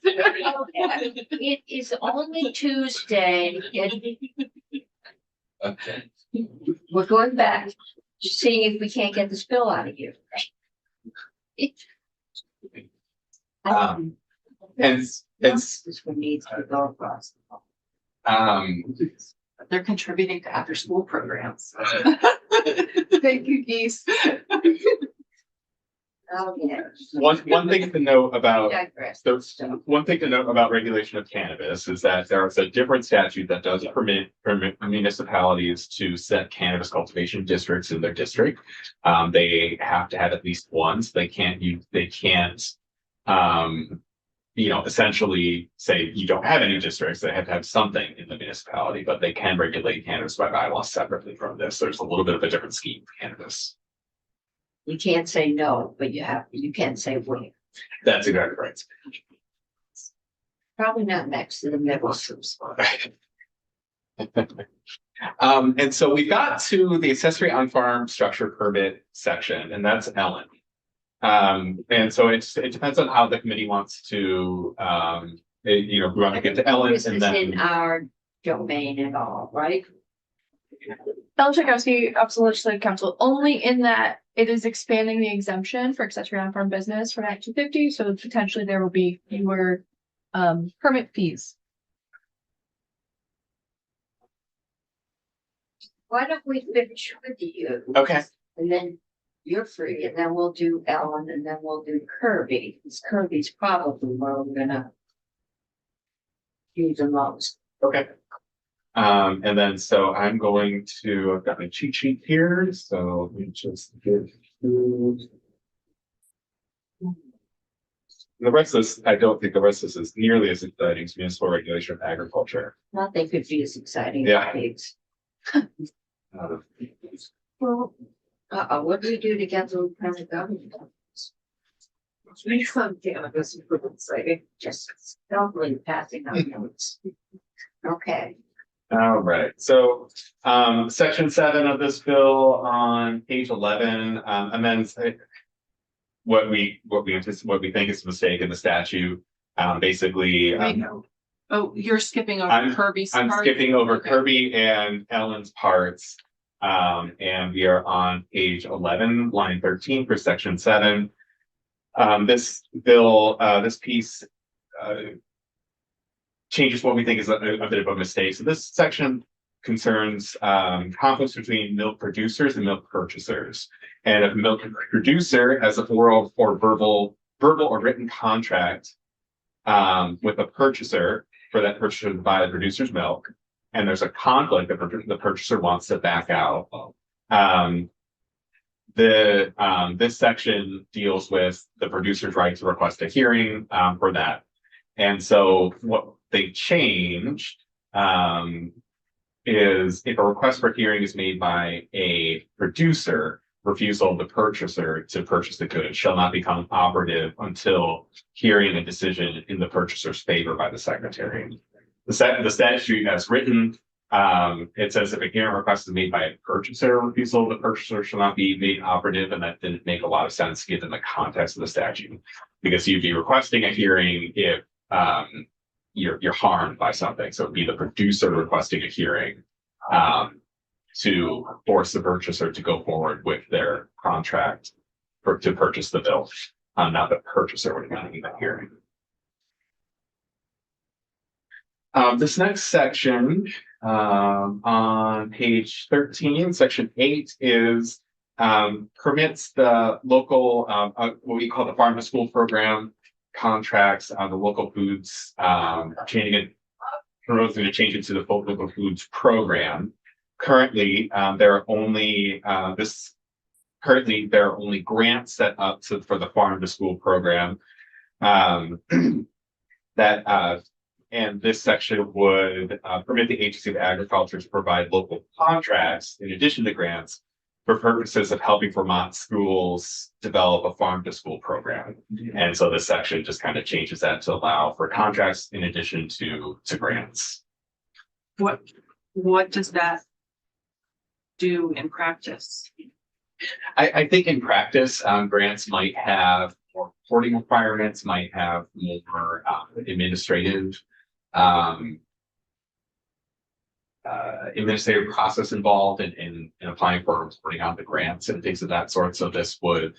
It is only Tuesday and we're going back, seeing if we can't get the spill out of you. And it's, This one needs to go across. They're contributing to after school programs. Thank you, geese. Oh, yeah. one thing to note about Digress. one thing to note about regulation of cannabis is that there is a different statute that does permit municipalities to set cannabis cultivation districts in their district. They have to have at least one, so they can't essentially say you don't have any districts. They have to have something in the municipality, but they can regulate cannabis by bylaw separately from this. There's a little bit of a different scheme for cannabis. You can't say no, but you can say wait. That's exactly right. Probably not next to the middle. And so we got to the accessory on farm structure permit section, and that's Ellen. And so it depends on how the committee wants to, we want to get to Ellen This and is in then. our domain at all, right? Ellen Tchaikovsky, Upper Legislative Council, only in that it is expanding the exemption for accessory on-farm business from Act 250, so potentially there will be fewer permit fees. Why don't we finish with you? Okay. And then you're free, and then we'll do Ellen, and then we'll do Kirby, because Kirby's probably where we're gonna use the most. Okay. And then, so I'm going to, I've got my cheat sheet here, so let me just get through. The rest of this, I don't think the rest of this is nearly as exciting as municipal regulation of agriculture. Nothing could be as exciting Yeah. as pigs. Uh, Well, what do we do to get the permanent government? Makes some cannabis improvement site. Just stealthily passing out notes. Okay, All right, so section 7 of this bill on page 11 amends what we think is a mistake in the statute. Basically, Wait, oh, you're skipping over I'm- Kirby's I'm part? skipping over Okay. Kirby and Ellen's parts. And we are on page 11, line 13 for section 7. This bill, this piece changes what we think is a bit of a mistake. So this section concerns conflicts between milk producers and milk purchasers. And if a milk producer has a oral or verbal or written contract with a purchaser for that purchaser to buy the producer's milk, and there's a conflict that the purchaser wants to back out. This section deals with the producer's right to request a hearing for that. And so what they changed is if a request for hearing is made by a producer, refusal of the purchaser to purchase the goods shall not become operative until hearing a decision in the purchaser's favor by the secretary. The statute as written, it says if a hearing request is made by a purchaser, refusal of the purchaser shall not be made operative, and that didn't make a lot of sense given the context of the statute. Because you'd be requesting a hearing if you're harmed by something. So it'd be the producer requesting a hearing to force the purchaser to go forward with their contract to purchase the bill. Not the purchaser would be the hearing. This next section on page 13, section 8 is permits the local, what we call the farm to school program contracts, the local foods, changing it, proposing to change it to the local foods program. Currently, there are only grants set up for the farm to school program. And this section would permit the Agency of Agriculture to provide local contracts in addition to grants for purposes of helping Vermont schools develop a farm to school program. And so this section just kind of changes that to allow for contracts in addition to grants. What does that do in practice? I think in practice, grants might have more reporting requirements, might have more administrative process involved in applying for reporting out the grants and things of that sort. So this would,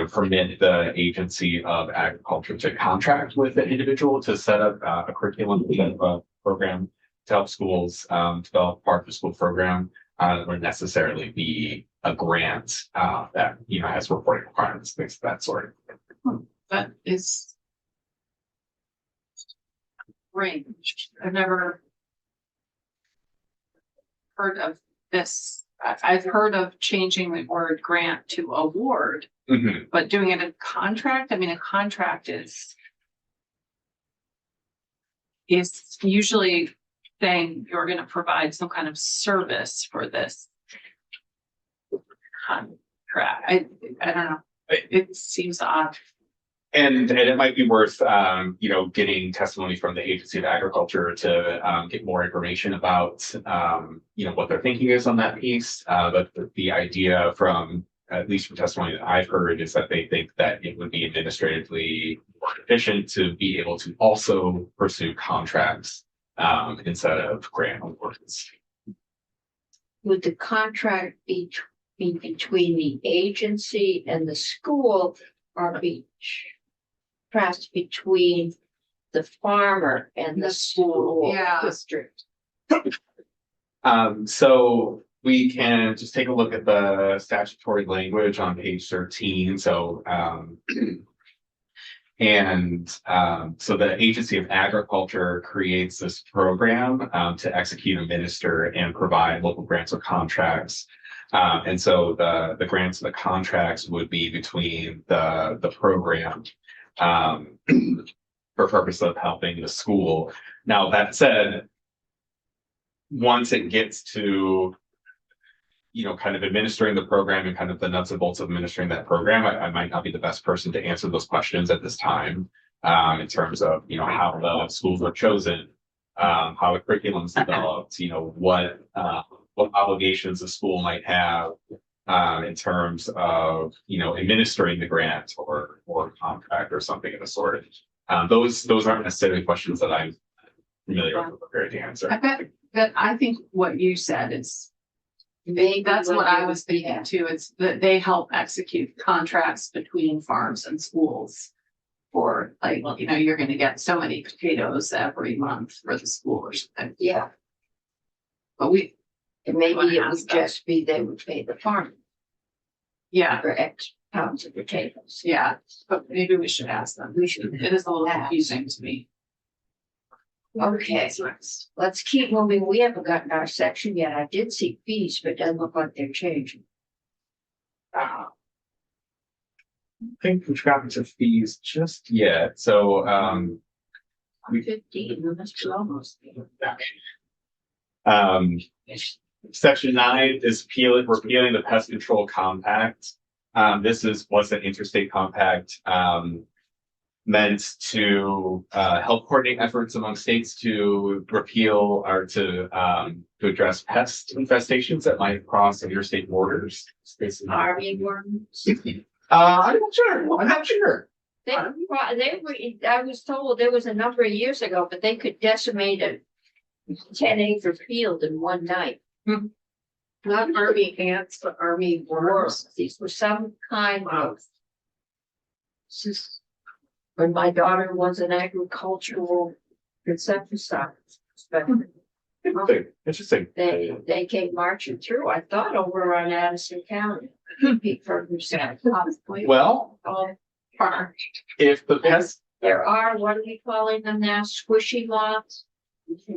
permit the Agency of Agriculture to contract with an individual to set up a curriculum program to help schools develop part of the school program. Would necessarily be a grant that has reporting requirements, things of that sort. That is range. I've never heard of this. I've heard of changing the word grant to award, but doing it in contract. I mean, a contract is usually saying you're going to provide some kind of service for this contract. I don't know. It seems odd. And it might be worth, getting testimony from the Agency of Agriculture to get more information about, what their thinking is on that piece. But the idea from, at least from testimony that I've heard, is that they think that it would be administratively more efficient to be able to also pursue contracts instead of grant awards. would the contract be between the agency and the school, or perhaps between the farmer and the school Yeah. district? So we can just take a look at the statutory language on page 13. So so the Agency of Agriculture creates this program to execute, administer, and provide local grants or contracts. And so the grants and the contracts would be between the program for purpose of helping the school. Now, that said, once it gets to kind of administering the program and kind of the nuts and bolts of administering that program, I might not be the best person to answer those questions at this time. In terms of, how the schools are chosen, how the curriculum is developed, what obligations the school might have in terms of, administering the grant or contract or something of the sort. Those aren't necessarily questions that I'm familiar with or prepared to answer. I bet that I think what you said is Maybe that's what I was you- thinking too. It's that they help execute contracts between farms and schools. For like, you're gonna get so many potatoes every month for the school or something. Yeah, But we, and maybe Wanna it would ask that. just be they would pay the farmer yeah, for X pounds of potatoes. yeah, but maybe we should ask them. We should. It is a little ask. confusing to me. Okay, let's keep moving. We haven't gotten our section yet. I did see fees, but it doesn't look like they're changing. I think we've gotten to fees just yet, so, 15, we must be almost there. Section 9 is repealing the pest control compact. This was an interstate compact, meant to, help coordinate efforts among states to repeal or to address pest infestations that might cross interstate borders. Army worms. I'm not sure. They were, I was told there was a number of years ago, but they could decimate a 10-acre field in one night. Not army ants, but army worms. These were some kind of. This is when my daughter was an agricultural insecticide. Interesting. They came marching through, I thought over on Addison County. Pete Ferguson. Well, Farm. if the pest, There are, what are we calling them now, squishy moths,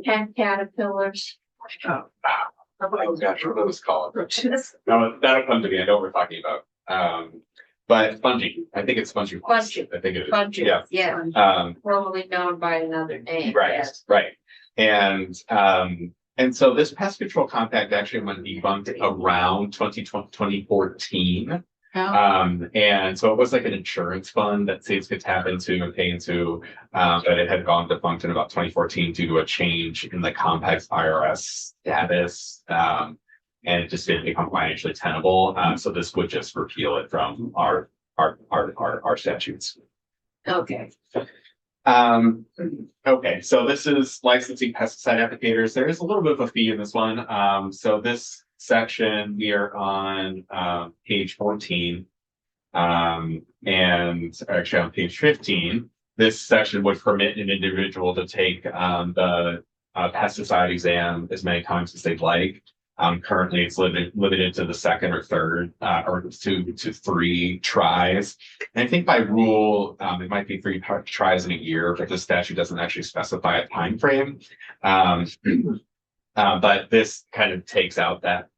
tent caterpillars. oh gosh, what was it called? No, that'll come to me. I know what we're talking about. But fungi, I think it's fungi. Fungi. I think it is. Fungi, Yeah. yeah, formerly known by another name. Right, yes. right. And so this pest control compact actually went debunked around 2014. And so it was like an insurance fund that states could tap into and pay into, but it had gone defunct in about 2014 due to a change in the compact's IRS status. And it just didn't become financially tenable. So this would just repeal it from our statutes. Okay, Okay, so this is licensing pesticide applicators. There is a little bit of a fee in this one. So this section, we are on page 14. And actually on page 15, this section would permit an individual to take the pesticide exam as many times as they'd like. Currently it's limited to the second or third, or to 3 tries. And I think by rule, it might be 3 tries in a year, but the statute doesn't actually specify a time frame. But this kind of takes out that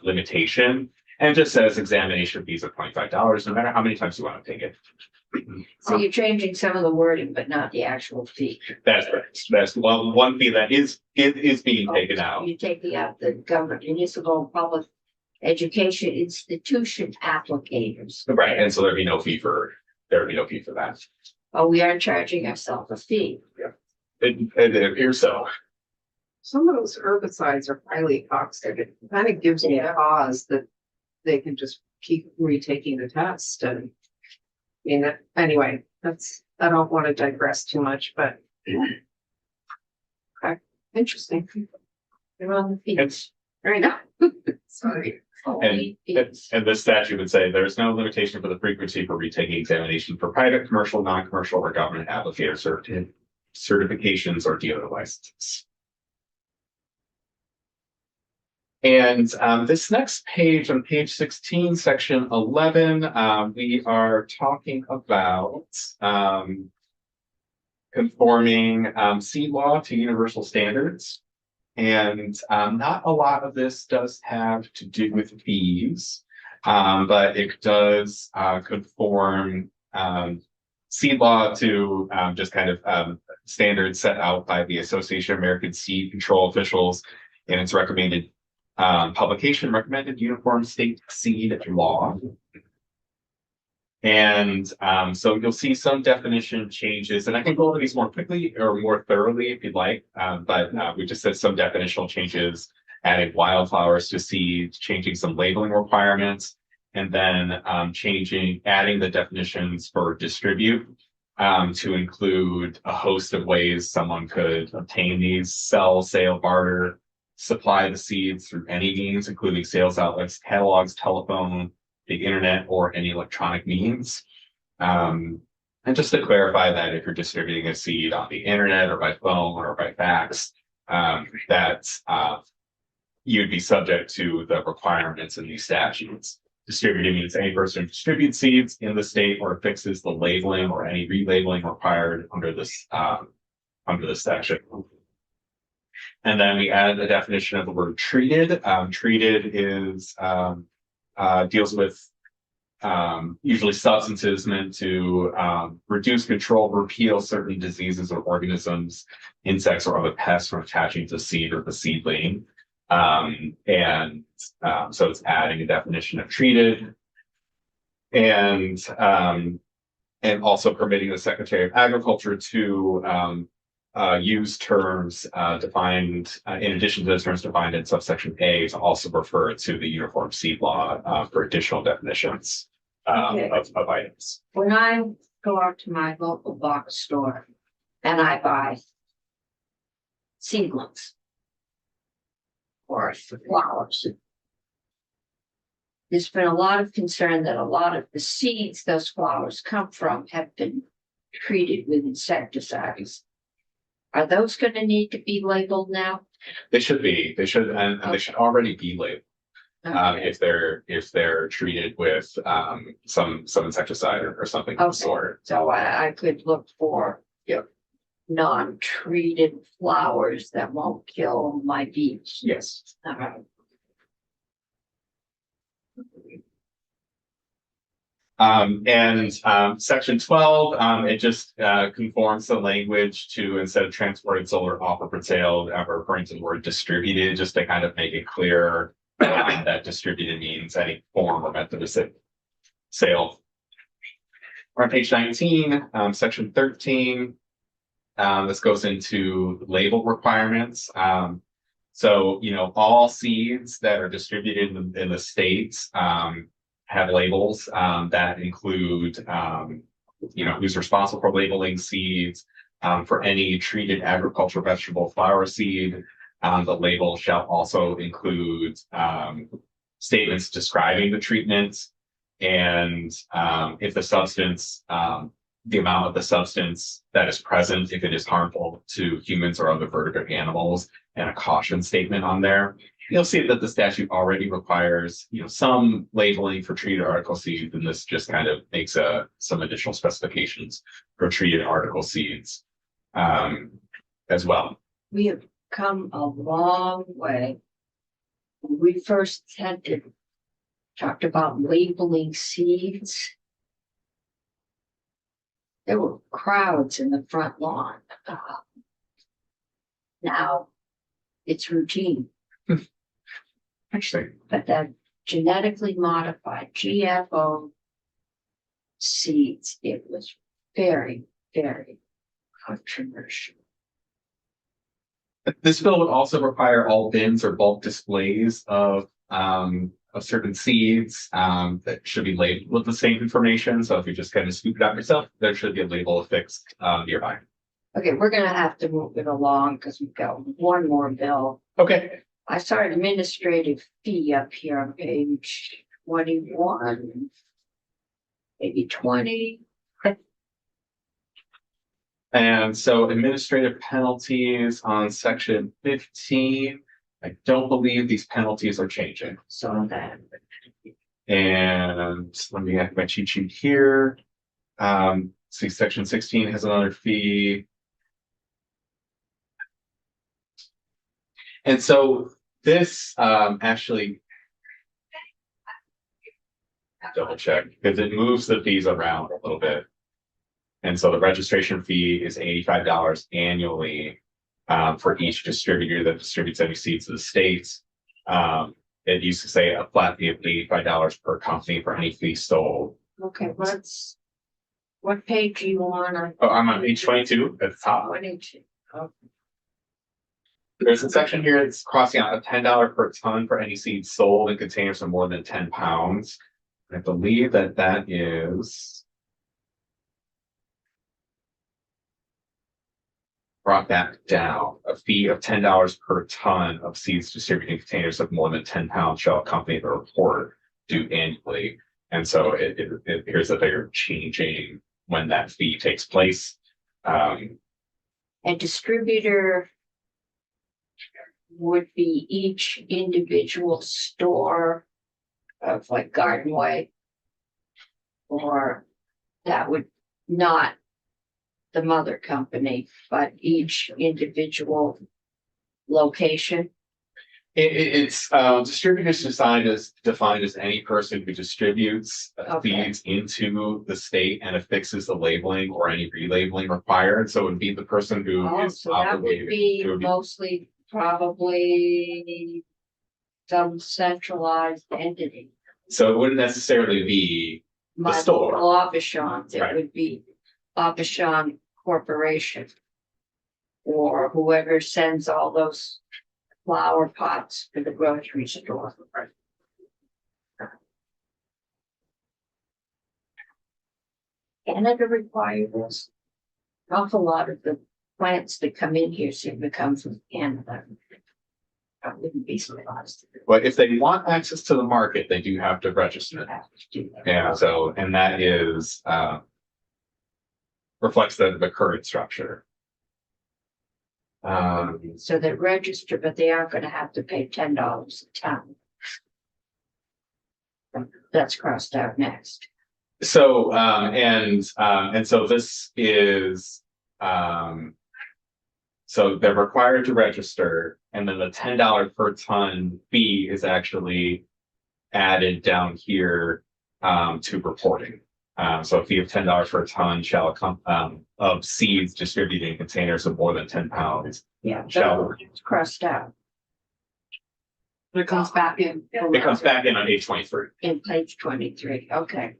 limitation and just says examination fees of $25, no matter how many times you want to take it. so you're changing some of the wording, but not the actual fee. That's right. That's one fee that is being taken out. You're taking out the government, municipal, public education institution applicators. Right, and so there'd be no fee for that. Oh, we are charging ourselves a fee. It appears so. Some of those herbicides are highly toxic. It kind of gives me a pause that they can just keep retaking the test and. I mean, anyway, I don't want to digress too much, but. Okay, interesting. They're on the fees. It's, Right now. Sorry. Only fees. and this statute would say there is no limitation for the frequency for retaking examination for private, commercial, non-commercial, or government applicator certifications or dealer licenses. And this next page, on page 16, section 11, we are talking about conforming seed law to universal standards. And not a lot of this does have to do with fees, but it does conform seed law to just kind of standards set out by the Association of American Seed Control Officials and its recommended publication recommended uniform state seed law. And so you'll see some definition changes, and I can go over these more quickly or more thoroughly if you'd like. But we just said some definitional changes, adding wildflowers to seeds, changing some labeling requirements, and then adding the definitions for distribute to include a host of ways someone could obtain these: sell, sale, barter, supply the seeds through any means, including sales outlets, catalogs, telephone, the internet, or any electronic means. And just to clarify that if you're distributing a seed on the internet or by phone or by fax, you'd be subject to the requirements in these statutes. Distributing means any person who distributes seeds in the state or fixes the labeling or any relabeling required under this section. And then we added the definition of the word treated. Treated is deals with usually substances meant to reduce, control, repeal certain diseases or organisms, insects, or other pests from attaching to seed or the seedling. So it's adding a definition of treated, and also permitting the Secretary of Agriculture to use terms defined in addition to the terms defined in subsection A to also refer to the Uniform Seed Law for additional definitions of items. When I go out to my local box store and I buy seedlings or flowers, there's been a lot of concern that a lot of the seeds those flowers come from have been treated with insecticides. Are those going to need to be labeled now? They should be. They should, and they should already be labeled. Okay. If they're treated with some insecticide or something of the sort. So I could look for non-treated flowers that won't kill my bees. Yes. All right. Section 12, it just conforms the language to, instead of transported sold or offered for sale, referring to the word distributed, just to kind of make it clear that distributed means any form or method of sale. We're on page 19, section 13. This goes into label requirements. So, all seeds that are distributed in the states have labels that include, who's responsible for labeling seeds. For any treated agricultural vegetable flower seed, the label shall also include statements describing the treatment and if the substance, the amount of the substance that is present, if it is harmful to humans or other vertebrate animals, and a caution statement on there. You'll see that the statute already requires, some labeling for treated article seeds, and this just kind of makes some additional specifications for treated article seeds as well. We have come a long way. When we first talked about labeling seeds, there were crowds in the front lawn. Now it's routine. Interesting. But that genetically modified GFO seeds, it was very, very controversial. This bill would also require all bins or bulk displays of certain seeds that should be labeled with the same information. So if you just kind of scoop it out yourself, there should be a label affixed nearby. Okay, we're gonna have to move it along because we've got one more bill. Okay. I saw an administrative fee up here on page 21, maybe 20. And so administrative penalties on section 15. I don't believe these penalties are changing. So that. And let me get my cheat sheet here. See, section 16 has another fee. And so this actually double check because it moves the fees around a little bit. And so the registration fee is $85 annually for each distributor that distributes any seeds to the states. It used to say a flat fee of $85 per company for any fee sold. Okay, what page are you on? Oh, I'm on page 22 at the top. What page? Oh, There's a section here that's crossing out a $10 per ton for any seed sold in containers of more than 10 pounds. I believe that is brought back down. A fee of $10 per ton of seeds distributed in containers of more than 10 pounds shall accompany the report due annually. And so it appears that they are changing when that fee takes place. A distributor would be each individual store of like Garden Way. Or that would not the mother company, but each individual location. It's distributors defined as any person who distributes feeds into the state and affixes the labeling or any relabeling required. So it would be the person who is So that would obligated. be It would be- mostly probably some centralized entity. So it wouldn't necessarily be the store. Aubuchon, it Right. would be Aubuchon Corporation. Or whoever sends all those flower pots to the grocery store. Canada require this. An awful lot of the plants that come in here seem to come from Canada. I wouldn't be surprised. But if they want access to the market, they do have to register. Have to do that. Yeah, so, and that is, reflects the current structure. So they register, but they are gonna have to pay $10 a ton. That's crossed out next. So, and so this is, so they're required to register, and then the $10 per ton fee is actually added down here, to reporting. So a fee of $10 per ton shall come, of seeds distributed in containers of more than 10 pounds. Yeah, Shall, it's crossed out But it comes back in. it comes back in on page 23. in page 23, okay.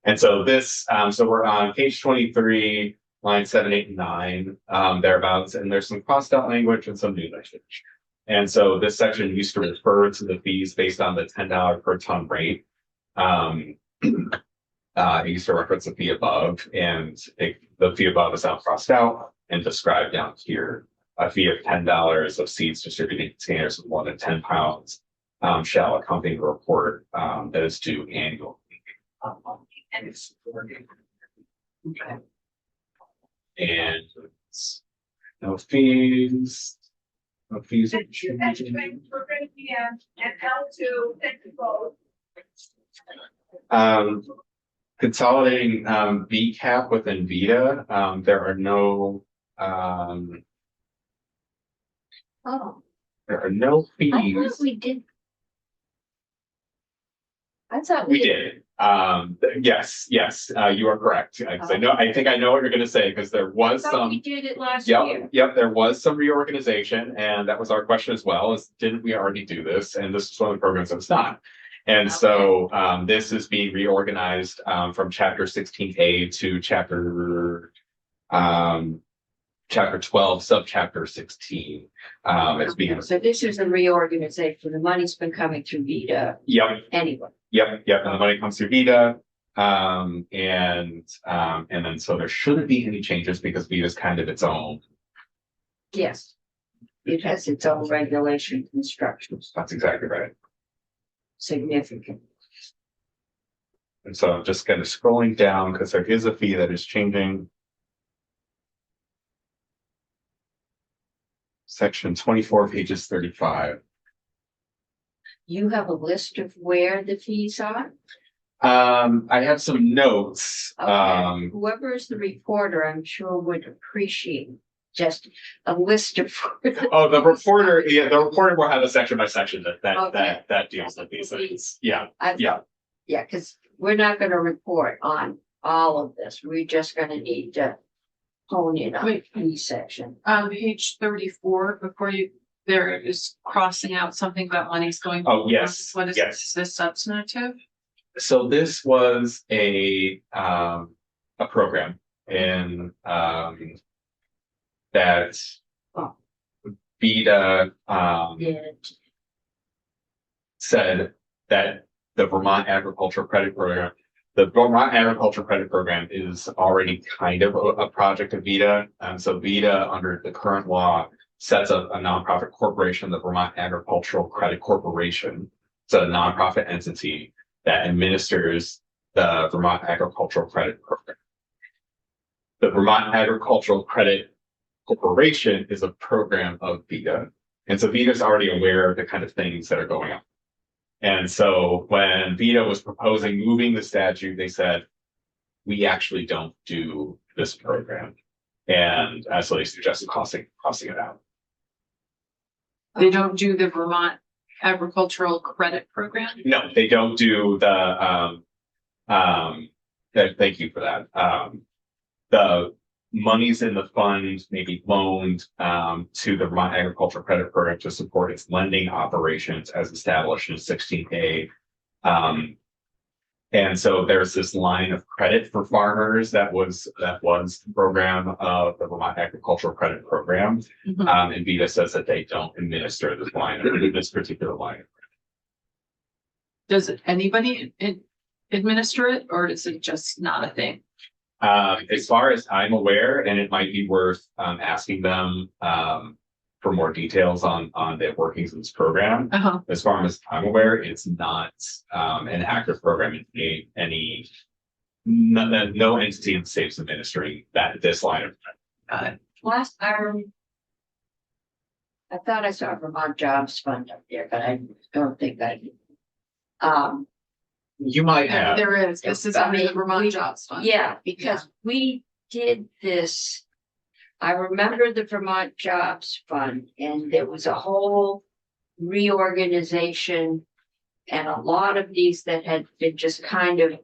And so this, so we're on page 23, line 7, 8, and 9, thereabouts, and there's some crossed out language and some new language. And so this section used to refer to the fees based on the $10 per ton rate. It used to reference the fee above, and the fee above is now crossed out and described down here. A fee of $10 of seeds distributed in containers of more than 10 pounds shall accompany the report that is due annually. Okay. And no fees. No fees. Consolidating VCAP within Vita, there are no Oh, there are no I thought fees. we did. I thought We did. Yes, you are correct. 'Cause I think I know what you're gonna say, because there was I thought we some. did it last year. Yep, there was some reorganization, and that was our question as well, is didn't we already do this? And this is one of the programs that's not. And so, this is being reorganized, from chapter 16A to chapter 12, subchapter 16. It's being, So this is a reorganization. The money's been coming through Vita yep, anyway. and the money comes through Vita. And then so there shouldn't be any changes because Vita is kind of its own. Yes. It has its own regulation instructions, That's exactly right. significant. And so I'm just kind of scrolling down because there is a fee that is changing. Section 24, pages 35. You have a list of where the fees are? I have some notes. Okay. Whoever is the reporter, I'm sure would appreciate just a list of. Oh, the reporter will have a section by section Okay. that deals with these things. Yeah, yeah. Yeah, because we're not gonna report on all of this. We're just gonna need to hone in on Wait. the section. Page 34, before you, there is crossing out something about money's going. Oh, yes, What is yes. this? Is this substantive? So this was a program in, that VITA, Yeah. said that the Vermont Agricultural Credit Program, the Vermont Agricultural Credit Program is already kind of a project of VITA. So VITA, under the current law, sets up a nonprofit corporation, the Vermont Agricultural Credit Corporation. It's a nonprofit entity that administers the Vermont Agricultural Credit Program. The Vermont Agricultural Credit Corporation is a program of VITA. And so VITA is already aware of the kind of things that are going on. And so when VITA was proposing moving the statute, they said, we actually don't do this program. And so they suggested crossing it out. They don't do the Vermont Agricultural Credit Program? No, they don't do the, thank you for that. The monies in the fund may be loaned to the Vermont Agricultural Credit Program to support its lending operations as established in 16A. And so there's this line of credit for farmers that was the program of the Vermont Agricultural Credit Program. And VITA says that they don't administer this particular line. Does anybody administer it, or is it just not a thing? As far as I'm aware, and it might be worth asking them for more details on the workings of this program. As far as I'm aware, it's not an active program in no entity in the state is administering this line of credit. Last, I thought I saw Vermont Jobs Fund up there, but I don't think I did. You might have. There is, this is under the Vermont Jobs Fund. Yeah, because we did this. I remember the Vermont Jobs Fund, and there was a whole reorganization. And a lot of these that had been just kind of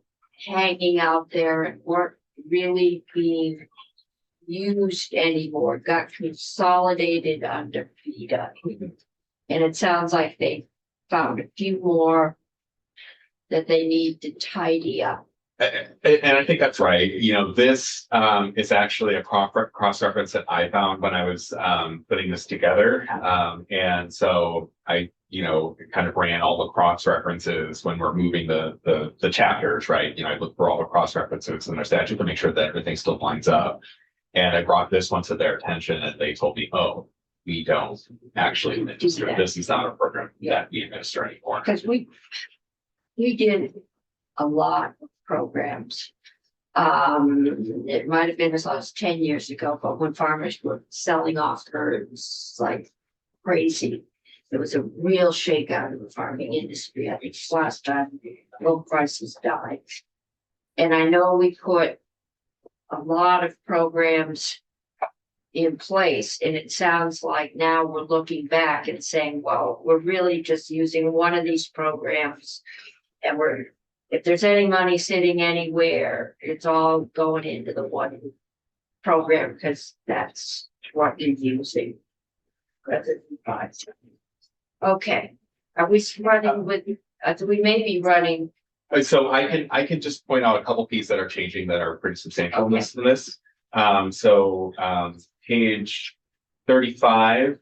hanging out there and weren't really being used anymore, got consolidated under VITA. And it sounds like they found a few more that they need to tidy up. And I think that's right. You know, this is actually a cross-reference that I found when I was putting this together. And so I, kind of ran all the cross-references when we're moving the chapters, right? I look for all the cross-references in their statute to make sure that everything still lines up. And I brought this one to their attention and they told me, oh, we don't actually administer. This is not a program that we administer anymore. Because we did a lot of programs. It might have been as long as 10 years ago, but when farmers were selling off herds like crazy, there was a real shakeout of the farming industry. I think last time milk prices died. And I know we put a lot of programs in place, and it sounds like now we're looking back and saying, well, we're really just using one of these programs. And if there's any money sitting anywhere, it's all going into the one program because that's what you're using. Okay, are we running with, we may be running. So I can just point out a couple pieces that are changing that are pretty substantial in this. Page 35,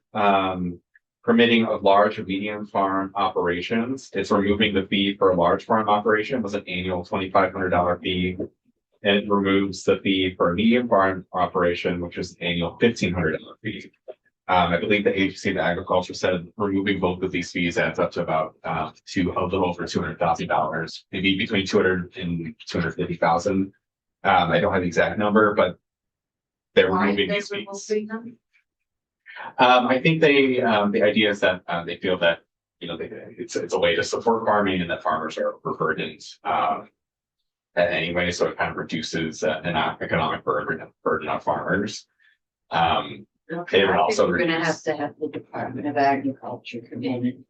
permitting of large or medium farm operations. It's removing the fee for a large farm operation was an annual $2,500 fee. And it removes the fee for a medium farm operation, which is an annual $1,500 fee. I believe the Agency of Agriculture said removing both of these fees adds up to about a little over $200,000, maybe between 200 and 250,000. I don't have the exact number, but they're removing these fees. I think the idea is that they feel that it's a way to support farming and that farmers are burdened anyway, so it kind of reduces an economic burden on farmers. Okay, would I think also we're gonna reduce- have to have the Department of Agriculture come in and.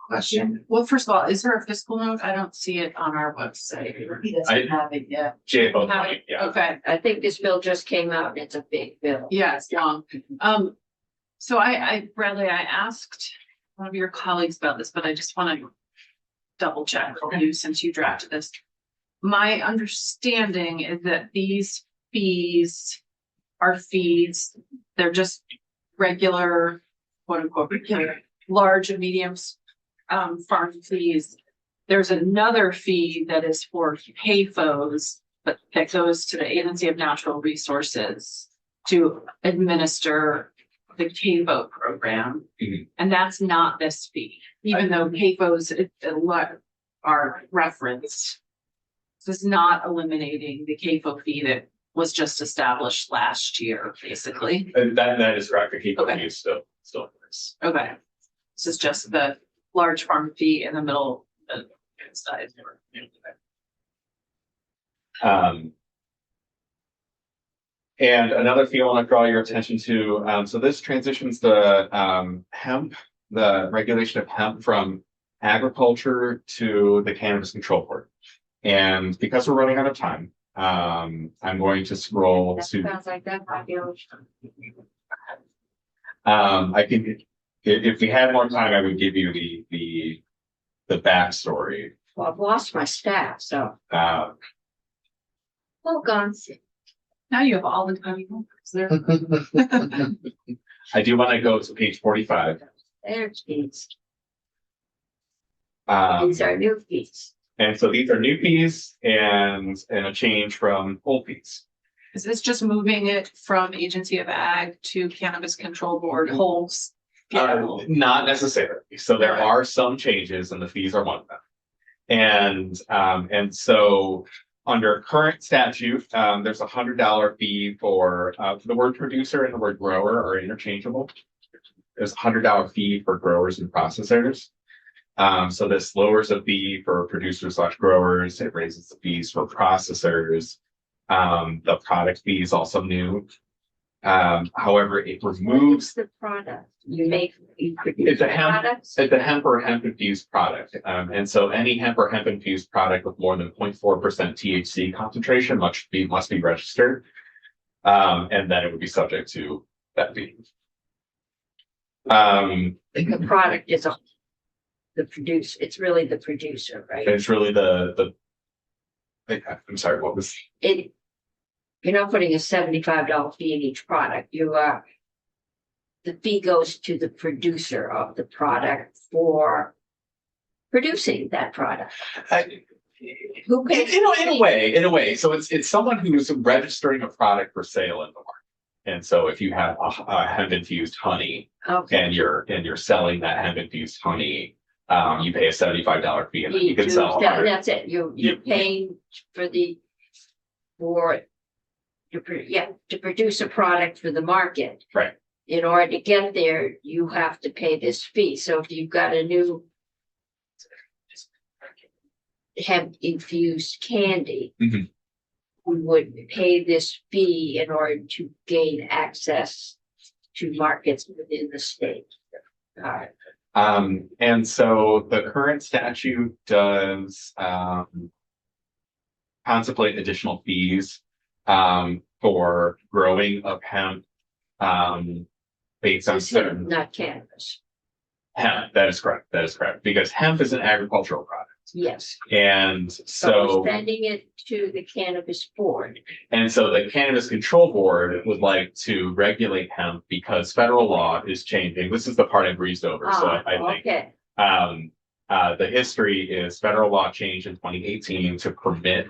Question. Well, first of all, is there a fiscal note? I don't see it on our website. He doesn't have it yet. JFO Have 20, it? yeah. Okay, I think this bill just came out and it's a big bill. yeah, it's long. So Bradley, I asked one of your colleagues about this, but I just want to double check for you since you drafted this. My understanding is that these fees are fees, they're just regular, quote unquote, regular, large and medium farm fees. There's another fee that is for CAFOs, but that goes to the Agency of Natural Resources to administer the CAFO program. Mhm. And that's not this fee, even though CAFOs are referenced. This is not eliminating the CAFO fee that was just established last year, basically. That is correct. The keep Okay. use still is. Okay. This is just the large farm fee in the middle of the side. And another fee I want to draw your attention to, so this transitions the hemp, the regulation of hemp from agriculture to the Cannabis Control Board. And because we're running out of time, I'm going to scroll That to, sounds like that might be. I can, if we had more time, I would give you the backstory. Well, I've lost my staff, so. Uh, Oh, gone. Now you have all the time you want. Is there? I do want to go to page 45. There's fees. Um, These are new fees. and so these are new fees and a change from old fees. Is this just moving it from Agency of Ag to Cannabis Control Board holds? Not necessarily. So there are some changes and the fees are one of them. And so under current statute, there's $100 fee for the word producer and the word grower are interchangeable. There's $100 fee for growers and processors. So this lowers the fee for producers / growers. It raises the fees for processors. The product fee is also new. However, it What's removes the product? You produce It's a hemp, products? it's a hemp or hemp infused product. And so any hemp or hemp infused product with more than 0.4% THC concentration must be registered. And then it would be subject to that fee. The product is the producer, it's really the producer, right? It's really I'm sorry, what was? You're not putting a $75 fee in each product, the fee goes to the producer of the product for producing that product. Who pays? In a way. So it's someone who's registering a product for sale in the market. And so if you have a hemp infused honey Okay. and you're selling that hemp infused honey, you pay a $75 fee and then you can do sell. that- 100. That's it, you're paying to produce a product for the market. Right. In order to get there, you have to pay this fee, so if you've got a new hemp infused candy. Mhm. We would pay this fee in order to gain access to markets within the state. And so the current statute does contemplate additional fees for growing of hemp based on certain Not cannabis, hemp. That is correct. Because hemp is an agricultural product. yes. And So so we're sending it to the cannabis board. the Cannabis Control Board would like to regulate hemp because federal law is changing. This is the part I breezed over. So I think Okay, the history is federal law changed in 2018 to permit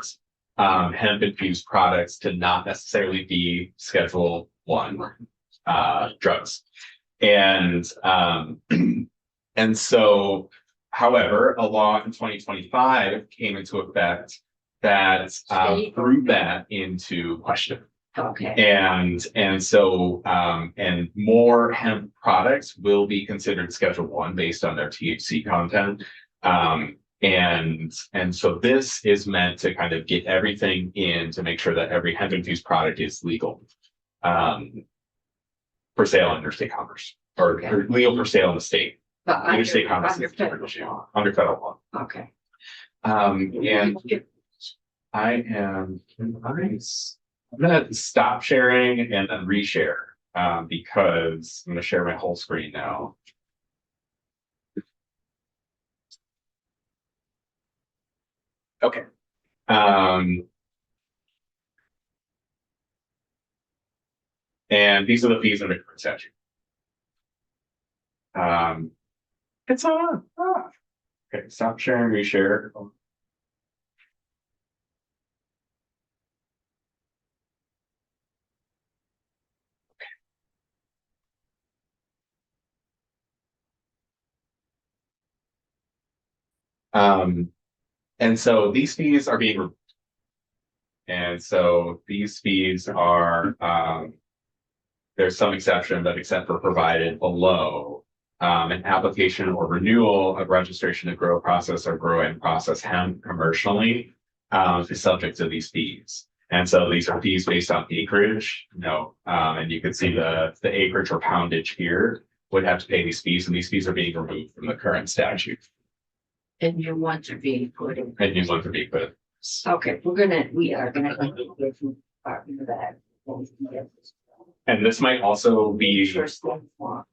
hemp infused products to not necessarily be Schedule I drugs. And so, however, a law in 2025 came into effect that threw that into question. okay. And so more hemp products will be considered Schedule I based on their THC content. And so this is meant to kind of get everything in to make sure that every hemp infused product is legal for sale in interstate commerce or legal for sale in the state. But interstate under commerce is a different federal issue, law. under federal law. Okay. And I am, nice. I'm gonna stop sharing and then reshare, because I'm gonna share my whole screen now. Okay. And these are the fees under current statute. It's on. Okay, stop sharing, reshare. And so these fees are being removed. And so these fees are, there's some exception, but except for provided below, an application or renewal of registration to grow, process, or grow and process hemp commercially, is subject to these fees. And so these are fees based on acreage, and you can see the acreage or poundage here would have to pay these fees, and these fees are being removed from the current statute. And new ones are being put in. And new ones are being put in. Okay, we are gonna get from Department of Ag. And this might also be,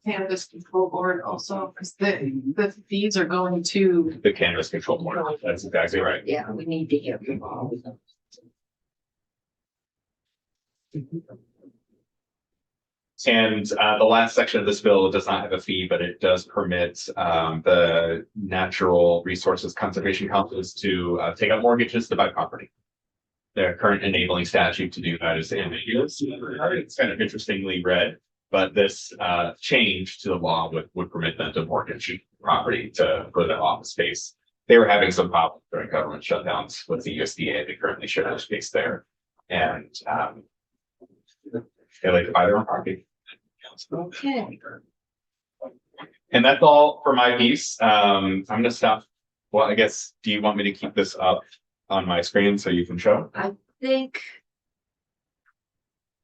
Cannabis Control Board also, because the fees are going to. the Cannabis Control Board. That's exactly right. Yeah, we need to hear from all of them. And the last section of this bill does not have a fee, but it does permit the Natural Resources Conservation Councils to take out mortgages to buy property. The current enabling statute to do that is ambiguous. It's kind of interestingly read, but this change to the law would permit them to mortgage property to put an office space. They were having some problems during government shutdowns with the USDA. They currently share their space there, and they like to buy their own property. Okay. And that's all for my piece. I'm gonna stop. Well, I guess, do you want me to keep this up on my screen so you can show? I think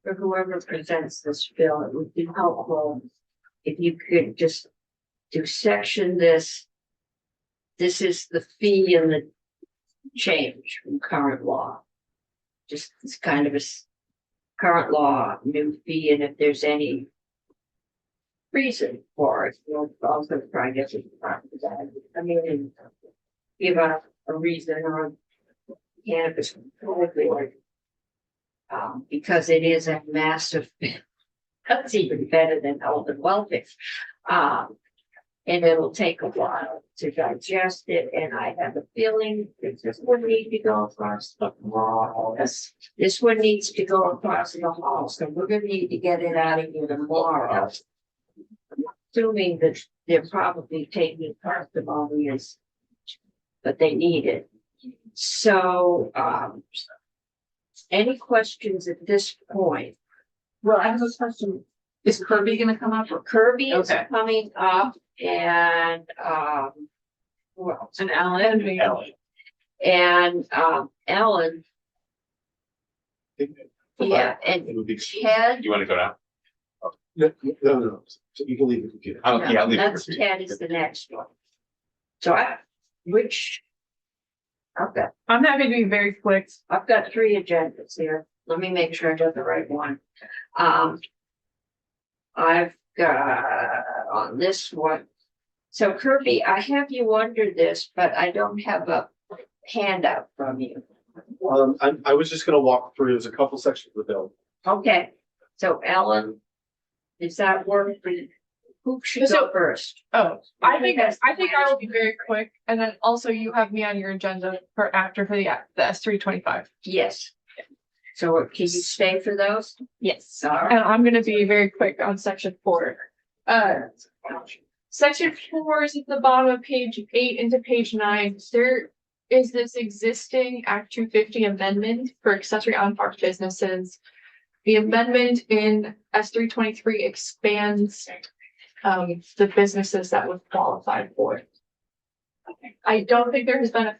for whoever presents this bill, it would be helpful if you could just do section this. This is the fee and the change from current law. Just it's kind of a current law, new fee, and if there's any reason for it, we'll also try to get to the Department of Ag. I mean, give a reason on cannabis control, because it is a massive, that's even better than health and welfare. And it'll take a while to digest it, and I have a feeling that this one needs to go across the hall. This one needs to go across the hall, so we're gonna need to get it out of here tomorrow. Assuming that they're probably taking testimonies, but they need it. So, any questions at this point? Well, I have a question. Is Kirby gonna come up? Kirby is Okay. coming up, and, who else? And Ellen? And, Ellen, yeah, and It would be. Ted. You want to go down? No. So you can leave the computer. Oh, yeah, I'll leave it That's for you. Ted is the next one. So I'm happy to be very quick. I've got 3 agendas here. Let me make sure I got the right one. I've got on this one. So Kirby, I have you under this, but I don't have a handout from you. I was just gonna walk through, there's a couple sections of the bill. Okay, so Ellen, does that work for you? Who should So- go first? Oh, I think I will be very quick, and then also you have me on your agenda for the S325. Yes. So can you stay for those? Yes. All right. And I'm gonna be very quick on section 4. Section 4 is at the bottom of page 8 into page 9. There is this existing Act 250 amendment for accessory on-farm businesses. The amendment in S323 expands the businesses that would qualify for it. I don't think there has been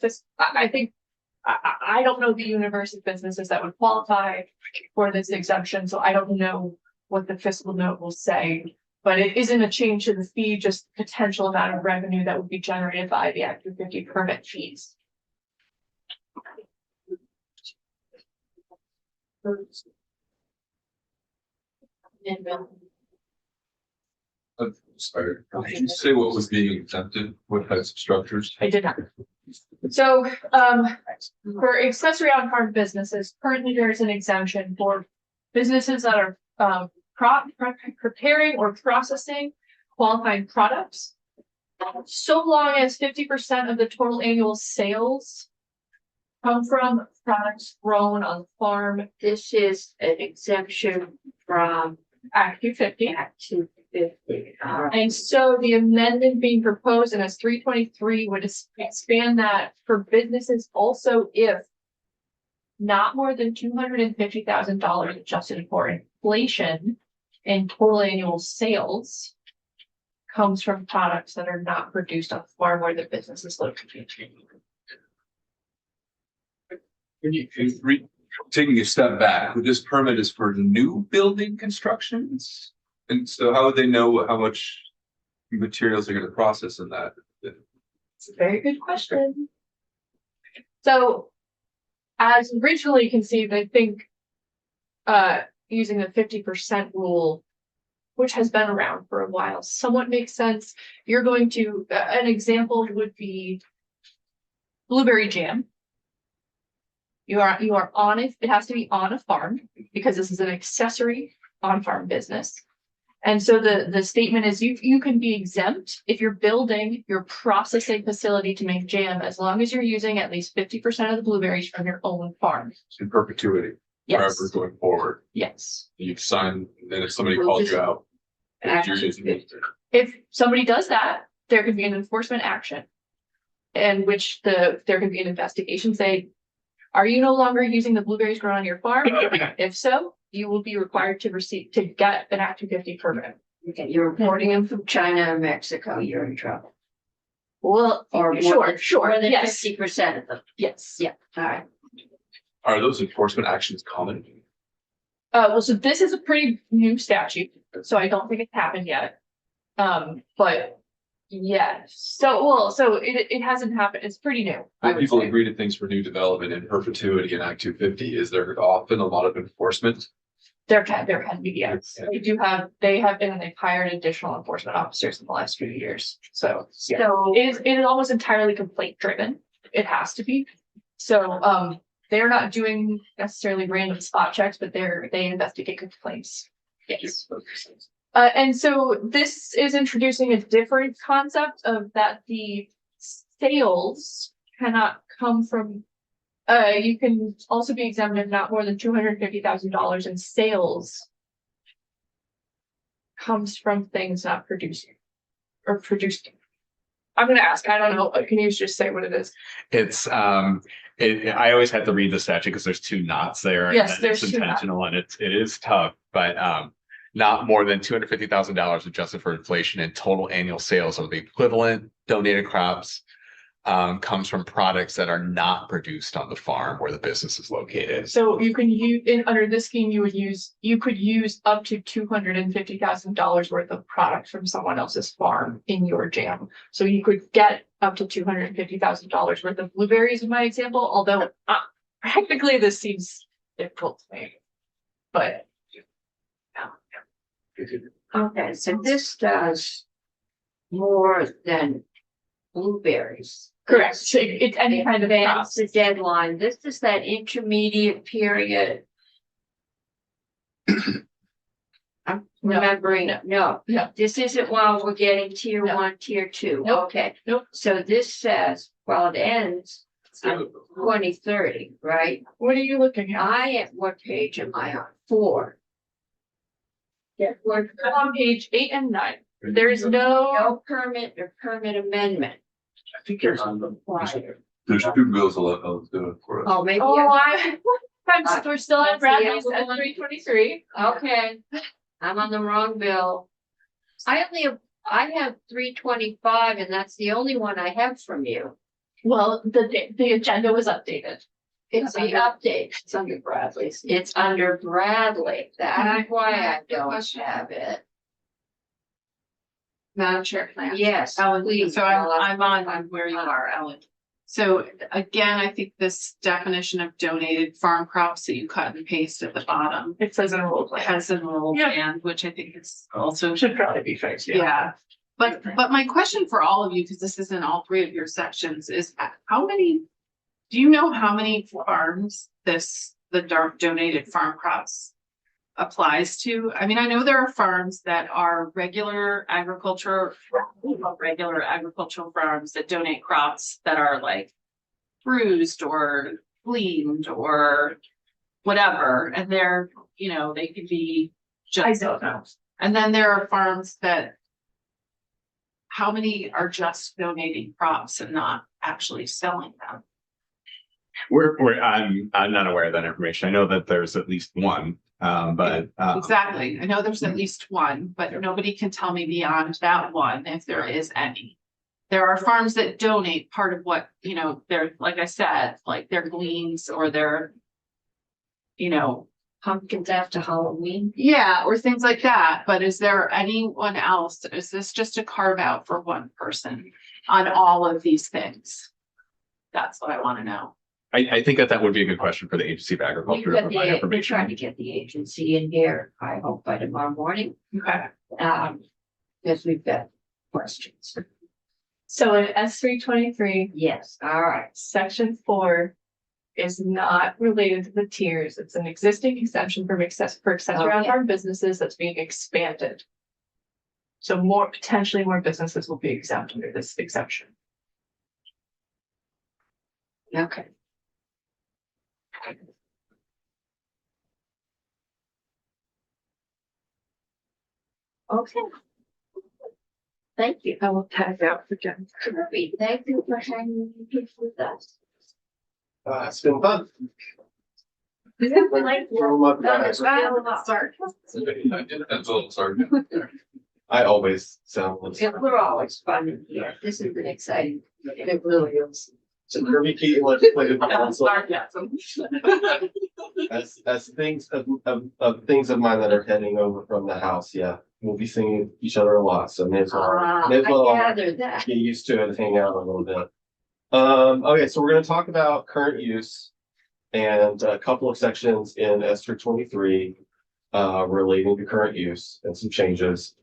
I don't know the universe of businesses that would qualify for this exemption, so I don't know what the fiscal note will say But it isn't a change to the fee, just potential amount of revenue that would be generated by the Act 250 permit fees. Sorry, did you say what was being exempted? What types of structures? I did not. So, for accessory on farm businesses, currently there's an exemption for businesses that are, preparing or processing qualifying products. So long as 50% of the total annual sales come from products grown on farm. This is an exemption from Act 250. Act 250. And so the amendment being proposed in S 323 would expand that for businesses also if not more than $250,000 adjusted for inflation and total annual sales comes from products that are not produced on the farm where the business is located. Taking a step back, this permit is for new building constructions? And so how would they know how much materials they're gonna process in that? It's a very good question. So, as originally conceived, I think, using the 50% rule, which has been around for a while, somewhat makes sense. You're going to, an example would be blueberry jam. You are on it, it has to be on a farm because this is an accessory on-farm business. And so the statement is you can be exempt if you're building your processing facility to make jam, as long as you're using at least 50% of the blueberries from your own farm. In perpetuity, Yes, forever going forward. yes. You've signed, and if somebody Well, calls this- you out. Act you're using it. If somebody does that, there could be an enforcement action. In which there could be an investigation, say, are you no longer using the blueberries grown on your farm? If so, you will be required to get an Act 250 permit. Okay, you're importing them from China or Mexico, you're in trouble. Well, Or more sure, than- sure, More than yes, 50% of them. yes. Yeah, all right. Are those enforcement actions common? Well, so this is a pretty new statute, so I don't think it's happened yet. But yes, so it hasn't happened, it's pretty new. I When would people say. agree to things for new development in perpetuity in Act 250, is there often a lot of enforcement? There can be, yes. They have been, and they've hired additional enforcement officers in the last few years, so. Yeah. So, It is almost entirely complaint driven. It has to be. So, they're not doing necessarily random spot checks, but they investigate complaints. Yes. And so this is introducing a different concept of that the sales cannot come from. You can also be exempted not more than $250,000 in sales comes from things not producing or produced. I'm gonna ask, I don't know, can you just say what it is? It's I always have to read the statute because there's two knots there. Yes, and there's it's two knots. intentional and it is tough, but not more than $250,000 adjusted for inflation and total annual sales of the equivalent donated crops comes from products that are not produced on the farm where the business is located. So you can under this scheme, you could use up to $250,000 worth of product from someone else's farm in your jam. So you could get up to $250,000 worth of blueberries in my example, although practically this seems difficult to me. But. okay, so this does more than blueberries. Correct. So it's any kind of Advance crop. the deadline. This is that intermediate period. I'm No, remembering, no, no. this isn't while we're getting tier No. 1, tier 2. Nope. Okay. Nope. So this says, well, it ends on 2030, right? What are you looking at? What page am I on? 4. Yeah, we're on page 8 and 9. There is no, No permit or permit amendment. I think there's required. there's two bills I'll do it for us. Oh, maybe. we're still at That's the Bradley's other at one. 323. Okay, I'm on the wrong bill. I have 325 and that's the only one I have from you. Well, the agenda was updated. It's the update. It's under Bradley's. It's under Bradley. That's why I don't have it. Madam Chair, can I ask? Yes, Ellen, please. so I'm on where you are, Ellen. So again, I think this definition of donated farm crops that you cut and paste at the bottom. It says enrolled plan. Has enrolled Yeah. land, which I think is also. Should probably be fixed, Yeah, but my question for all of you, because this is in all three of your sections, is how many? Do you know how many farms the donated farm crops applies to? I mean, I know there are farms that are regular agricultural farms that donate crops that are like bruised or gleaned or whatever, and they're, you know, they could be just. I don't know. And then there are farms that. How many are just donating crops and not actually selling them? I'm not aware of that information. I know that there's at least one, but. Exactly. I know there's at least one, but nobody can tell me beyond that one if there is any. There are farms that donate part of what, you know, they're, like I said, like their gleans or their, you know, Pumpkins after Halloween. yeah, or things like that. But is there anyone else? Is this just a carve out for one person on all of these things? That's what I want to know. I think that would be a good question for the Agency of Agriculture to provide We're information. trying to get the agency in here, I hope by tomorrow morning, Okay. because we've got questions. So in S 323, Yes, all right. section 4 is not related to the tiers. It's an existing exemption for accessory on Okay. farm businesses that's being expanded. So potentially more businesses will be exempt under this exemption. Okay. Okay. Thank you. I will tag out again. Kirby, thank you for hanging with us. It's been fun. Like, That's all, sorry. I always sound. we're always fun in here. This is an exciting. It really is. So Kirby Keaton Legislative Council, Sarcasm. as things of things of mine that are heading over from the house, yeah, we'll be seeing each other a lot, so may as well I gather that. get used to it and hang out a little bit. Okay, so we're gonna talk about current use and a couple of sections in Esther 23 relating to current use and some changes.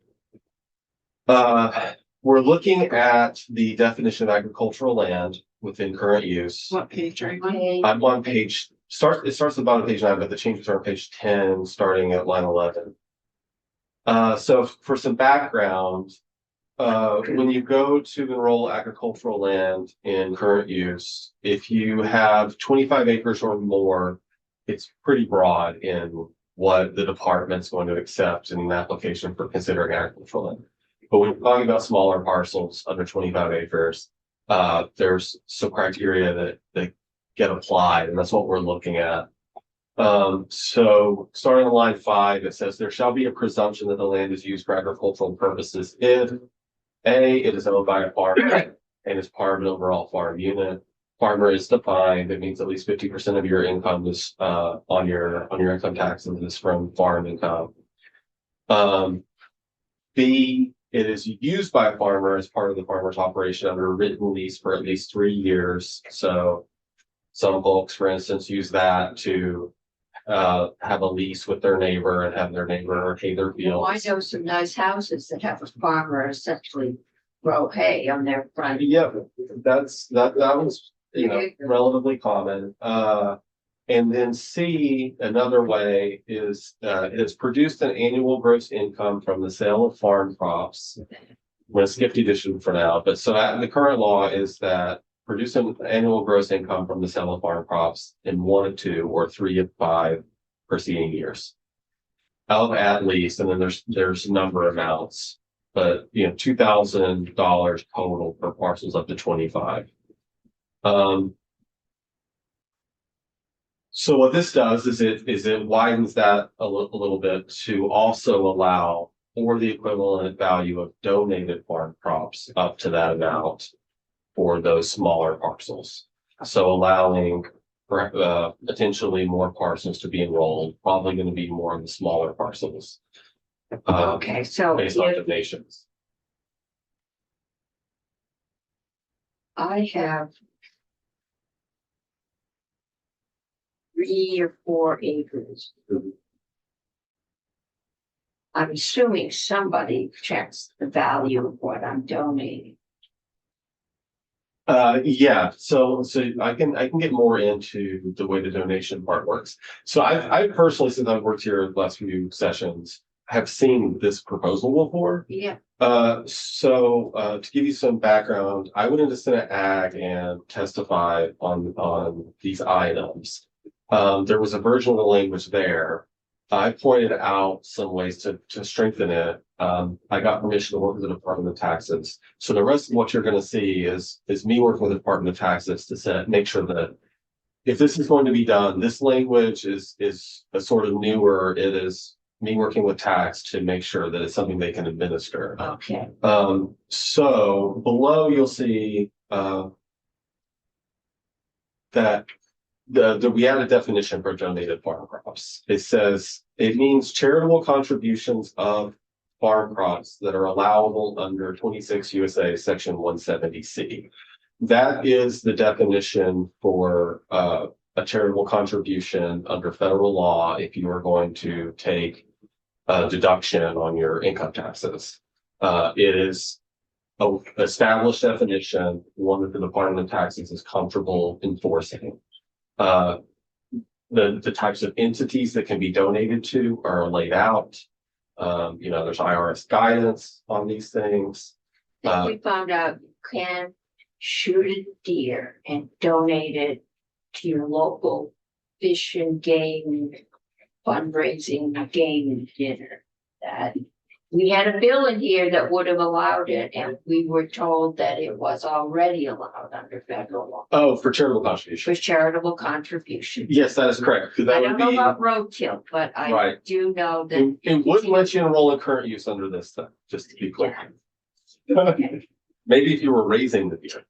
We're looking at the definition of agricultural land within current use. What page are you on? Okay. I'm on it starts at the bottom of page 9, but the changes are on page 10, starting at line 11. So for some background, when you go to enroll agricultural land in current use, if you have 25 acres or more, it's pretty broad in what the department's going to accept in an application for considering agricultural land. But when you're talking about smaller parcels under 25 acres, there's some criteria that get applied, and that's what we're looking at. So starting on line 5, it says there shall be a presumption that the land is used for agricultural purposes if A, it is owned by a farmer and is part of an overall farm unit. Farmer is defined, it means at least 50% of your income is on your income taxes is from farm income. B, it is used by a farmer as part of the farmer's operation under a written lease for at least 3 years. So some folks, for instance, use that to have a lease with their neighbor and have their neighbor pay their Well, I bills. know some nice houses that have a farmer essentially grow hay on their front. Yeah, that was, relatively common. And then C, another way is, it has produced an annual gross income from the sale of farm crops. I'm gonna skip the addition for now, but so the current law is that produce an annual gross income from the sale of farm crops in 1 of 2 or 3 of 5 preceding years. Of at least, and then there's number amounts, but $2,000 total per parcels up to 25. So what this does is it widens that a little bit to also allow for the equivalent value of donated farm crops up to that amount for those smaller parcels. So allowing potentially more parcels to be enrolled, probably going to be more on the smaller parcels. Okay, so Based on donations. I have 3 or 4 acres. I'm assuming somebody checks the value of what I'm donating. Yeah, so I can get more into the way the donation part works. So I personally, since I've worked here the last few sessions, have seen this proposal before. Yeah, So to give you some background, I went into Senate Ag and testified on these items. There was a version of the language there. I pointed out some ways to strengthen it. I got permission to work with the Department of Taxes. So the rest of what you're gonna see is me working with the Department of Taxes to make sure that if this is going to be done, this language is a sort of newer. It is me working with tax to make sure that it's something they can administer. okay. So below you'll see that we add a definition for donated farm crops. It says it means charitable contributions of farm crops that are allowable under 26 USA section 170C. That is the definition for a charitable contribution under federal law if you are going to take a deduction on your income taxes. It is an established definition, one that the Department of Taxes is comfortable enforcing. The types of entities that can be donated to are laid out. There's IRS guidance on these things. Then we found out you can shoot a deer and donate it to your local fish and game fundraising game dinner. That we had a bill in here that would have allowed it, and we were told that it was already allowed under federal law Oh, for charitable for contributions. charitable contribution. Yes, that is correct. 'Cause that I would don't know be, about roadkill, but I Right. do know that. it wouldn't let you enroll in current use under this stuff, just to be clear. Okay. Maybe if you were raising the deer.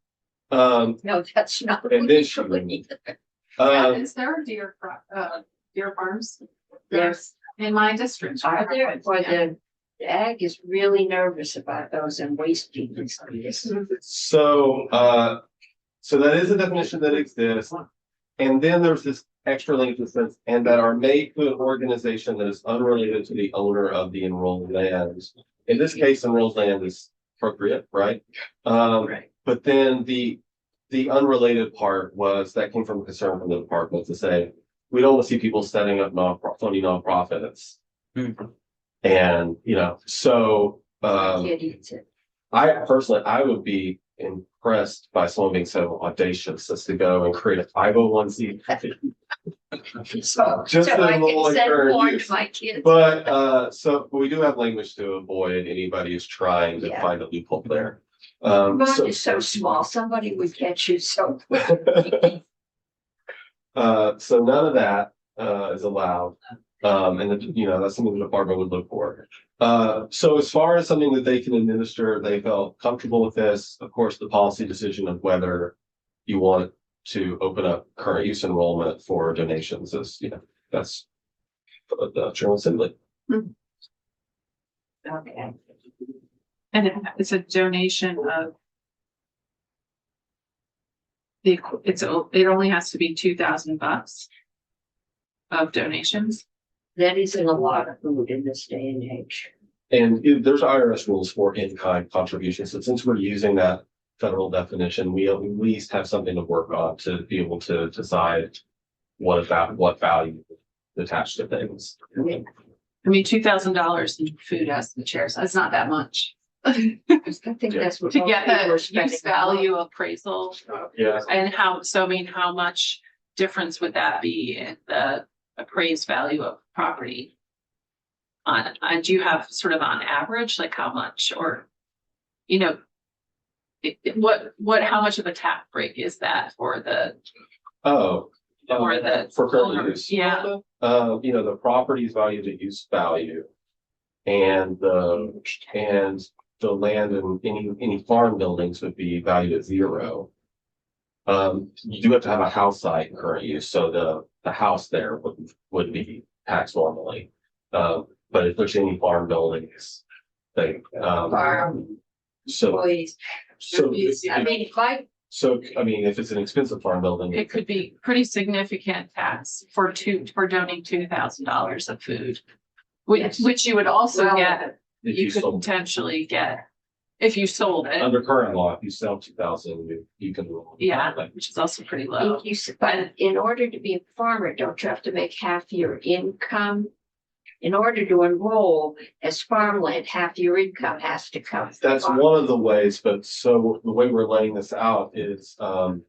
No, that's not. And then legal shooting. either. Is there deer farms? There's, In my district. are there, for the ag is really nervous about those and waste people. So that is a definition that exists. And then there's this extra link that says, and that are made to an organization that is unrelated to the owner of the enrolled land. In this case, enrolled land is appropriate, right? Right. But then the unrelated part was that came from a concern from the department to say, we don't want to see people setting up funding nonprofits. And, so, Kid eats it. I would be impressed by someone being so audacious as to go and create a 501c. So, Just so a I little can send encourage porn use. to my kids. But, so we do have language to avoid anybody who's trying to Yeah. find a loophole there. Mine So, is so small, somebody would catch you so quick. so none of that, is allowed. And that's something the department would look for. So as far as something that they can administer, they felt comfortable with this. Of course, the policy decision of whether you want to open up current use enrollment for donations is, that's the General Assembly. Okay. And it's a donation of. It only has to be $2,000 of donations. That isn't a lot of food in this day and age. And there's IRS rules for in-kind contributions. And since we're using that federal definition, we at least have something to work on to be able to decide what value attached to things. I mean, $2,000 in food as the chair says, it's not that much. I think that's what. To most get people are the spending use their money. value appraisal. Yeah. And how much difference would that be in the appraised value of property? Do you have sort of on average, like how much, or, how much of a tax break is that for the, For current owner? use. Yeah, The property's valued at use value. And the land and any farm buildings would be valued at 0. You do have to have a house site in current use, so the house there would be taxed normally. But if there's any farm buildings, Farm so. employees. So I mean, if I So, I mean, if it's an expensive farm building. It could be pretty significant tax for donating $2,000 of food. Which you would also Well, get, If you you could sold, potentially get if you sold it. under current law, if you sell 2,000, you can. Yeah, which is also pretty low. But in order to be a farmer, don't you have to make half your income? In order to enroll as farmland, half your income has to come. from That's farm. one of the ways, but so the way we're laying this out is, the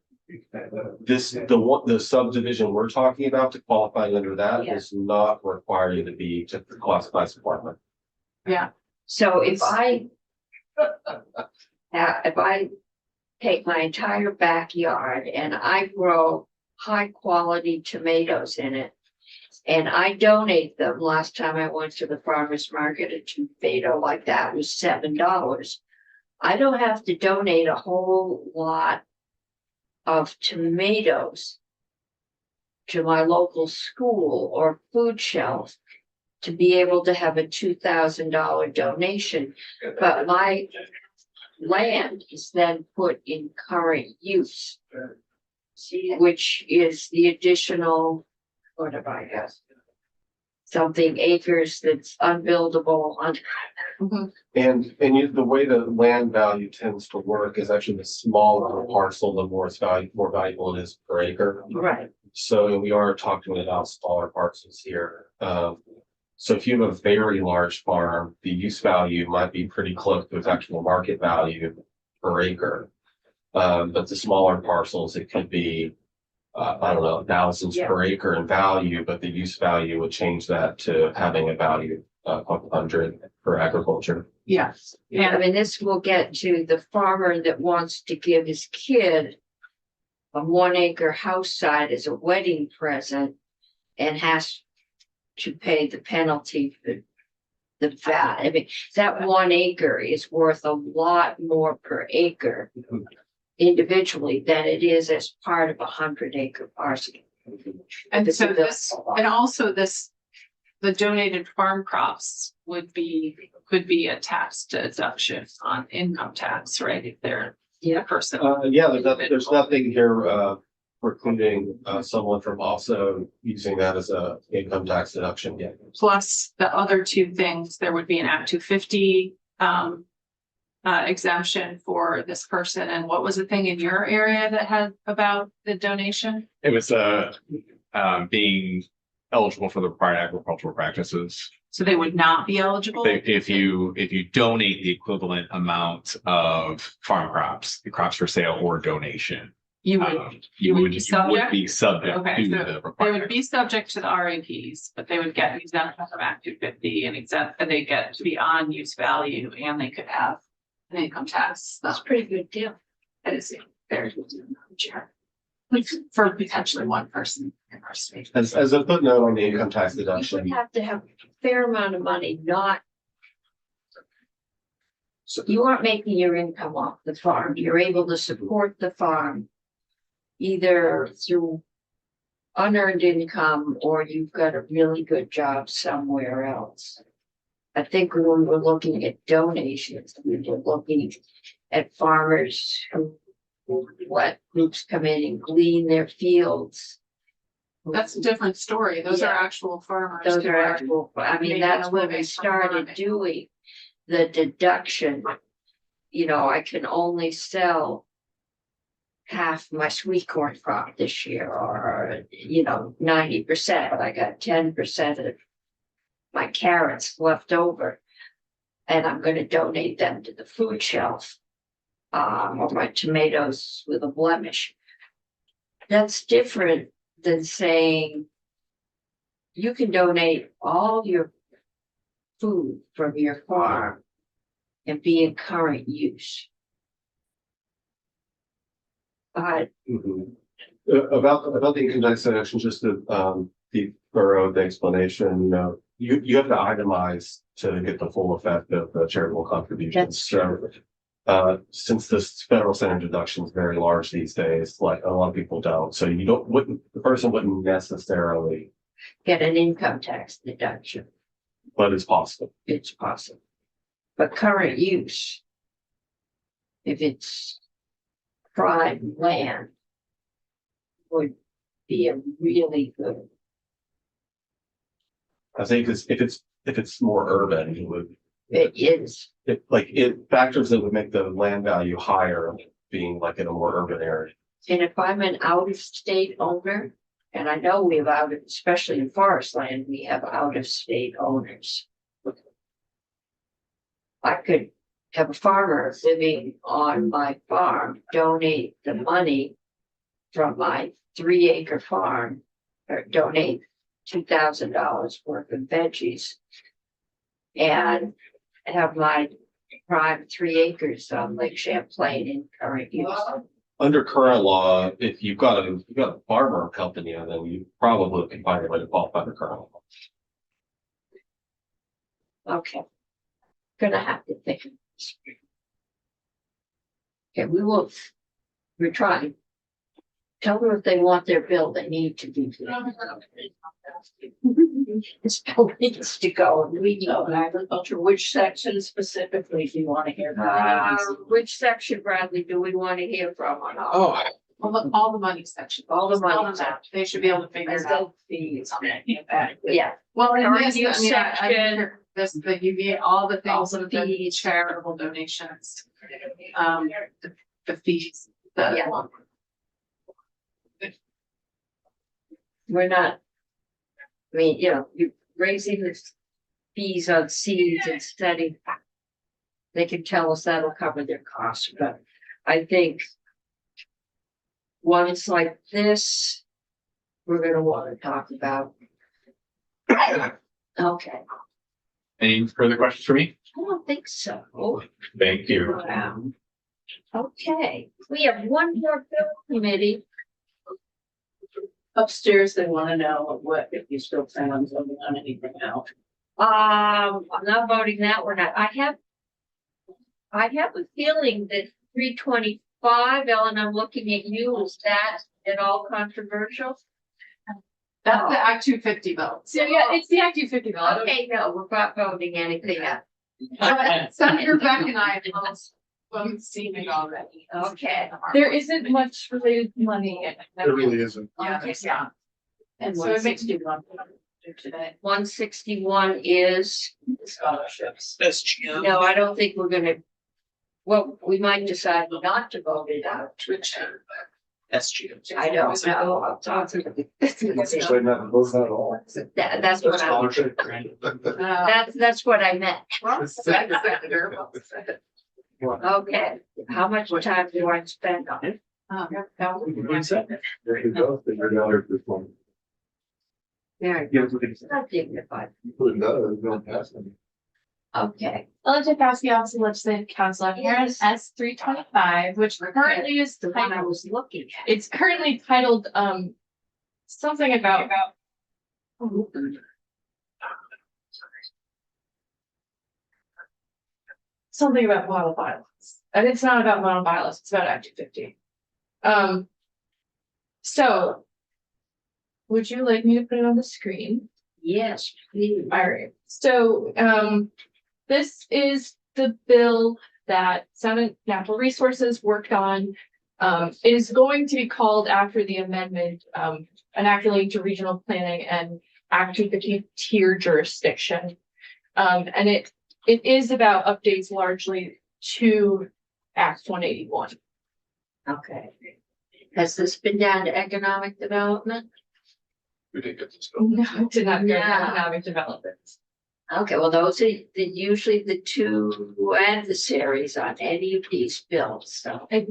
subdivision we're talking about to qualify under that Yeah. does not require you to classify as a farmer. Yeah, So if I take my entire backyard and I grow high quality tomatoes in it, and I donate them, last time I went to the farmer's market, a tomato like that was $7. I don't have to donate a whole lot of tomatoes to my local school or food shelf to be able to have a $2,000 donation, but my land is then put in current use, which is the additional, whatever I guess, something acres that's unbuildable on. And the way the land value tends to work is actually the smaller the parcel, the more valuable it is per acre. Right. So we are talking about smaller parcels here. So if you have a very large farm, the use value might be pretty close to its actual market value per acre. But the smaller parcels, it could be, I don't know, thousands per acre in value, but the use value would change that to having a value of 100 for agriculture. yes. I mean, this will get to the farmer that wants to give his kid a 1 acre house site as a wedding present and has to pay the penalty for the VAT. I mean, that 1 acre is worth a lot more per acre individually than it is as part of a 100-acre parcel. And so the donated farm crops could be a tax deduction on income tax, right? If they're a person. There's nothing here, precluding, someone from also using that as a income tax deduction yet. Plus the other two things, there would be an Act 250 exemption for this person. And what was the thing in your area that had about the donation? It was being eligible for the required agricultural practices. So they would not be eligible? If you donate the equivalent amount of farm crops, the crops for sale or donation, You would be subject? be subject Okay, to so the they would requirement. be subject to the RAPs, but they would get exemption from Act 250 and they get to be on use value and they could have an income tax. That's a pretty good deal. That is a very good deal. Sure. For potentially one person in our state. As a footnote on the income tax You deduction. would have to have a fair amount of money, you aren't making your income off the farm. You're able to support the farm either through unearned income or you've got a really good job somewhere else. I think when we were looking at donations, we were looking at farmers who let groups come in and glean their fields. That's a different story. Those are Yeah. actual farmers. Those who are actual, I mean, making that's a when living we from started farming. doing the deduction. You know, I can only sell half my sweet corn crop this year, or, 90%, but I got 10% of my carrots left over. And I'm gonna donate them to the food shelf. Or my tomatoes with a blemish. That's different than saying you can donate all your food from your farm and be in current use. But About the income tax deduction, just to be thorough with the explanation, you have to itemize to get the full effect of the charitable contributions. So since this federal center deduction is very large these days, like a lot of people don't, so the person wouldn't necessarily, get an income tax deduction, but it's possible. it's possible. But current use, if it's prime land would be a really good. I think if it's more urban, it would, It is, it factors that would make the land value higher being like in a more urban area. and if I'm an out-of-state owner, and I know we have especially in forest land, we have out-of-state owners. I could have a farmer living on my farm, donate the money from my 3-acre farm, or donate $2,000 worth of veggies. And have my prime 3 acres on Lake Champlain in current use. Under current law, if you've got a farmer helping you, then you probably can find a way to qualify under current law. Okay. Gonna have to think of this. Okay, we're trying. Tell them if they want their bill, they need to do that. This bill needs to go, and we know agriculture, which section specifically do you want to hear from? Which section, Bradley, do we want to hear from on all? All the money section. All the money All of that. They should be able to figure it out. Yeah, Well, in Current this, use I mean, section. this, the UV, all the All things the with the fees. charitable donations, the fees, Yeah. We're not. I mean, you're raising the fees on seeds and setting. They can tell us that'll cover their costs, but I think. Ones like this, we're gonna wanna talk about. Okay, Any further questions for me? I don't think so. Thank you. Wow. Okay, we have one more bill committee. Upstairs, they want to know if you still plan on voting on anything else. I'm not voting that one. I have a feeling that 325, Ellen, I'm looking at you, is that at all controversial? That's the Act 250 bill. So yeah, it's the Act 250 bill. I don't- Okay, no, we're not voting anything up. Senator Beck and I have seen it already. Okay. There isn't much related money in it. There really isn't. Yeah. And So it makes 161 today. 161 is, Scholarships. no, I don't think we're gonna. Well, we might decide not to vote it out. SGM. I don't know. I'll talk to them. That's what that's what I meant. Senator. Okay, how much time do I spend on it? There you go. They're down there this morning. Very Yeah, good. Not dignified. Put another, don't pass them. Okay. Ellen Tchaikovsky, Office of Legislative Counsel. I'm here on S 325, which currently is The one I titled, was looking at. it's currently titled, something about. Something about model violence, and it's not about model violence, it's about Act 250. So. Would you like me to put it on the screen? Yes, please. All right, so, this is the bill that Senate Natural Resources worked on. It is going to be called after the amendment, enacting to regional planning and Act 250 tier jurisdiction. And it is about updates largely to Act 181. Okay. Has this been down to economic development? We didn't get this. No, it did not go to Yeah. economic development. Okay, well, those are usually the two adversaries on any of these bills, so. I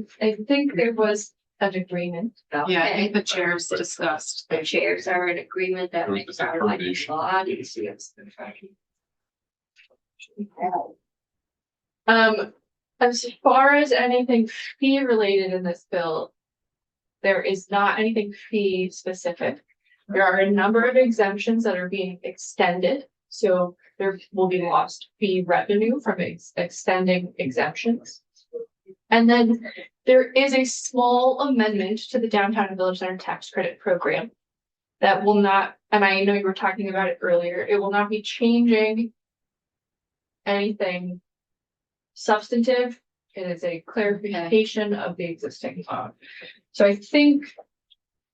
think there was an agreement. Yeah, I Okay. think the chairs discussed. The chairs are in agreement, that There was makes the our life a coordination. lot easier. As far as anything fee related in this bill, there is not anything fee specific. There are a number of exemptions that are being extended, so there will be lost fee revenue from extending exemptions. And then there is a small amendment to the downtown and village center tax credit program that will not, and I know you were talking about it earlier, it will not be changing anything substantive. It is a clarification of the existing law. So I think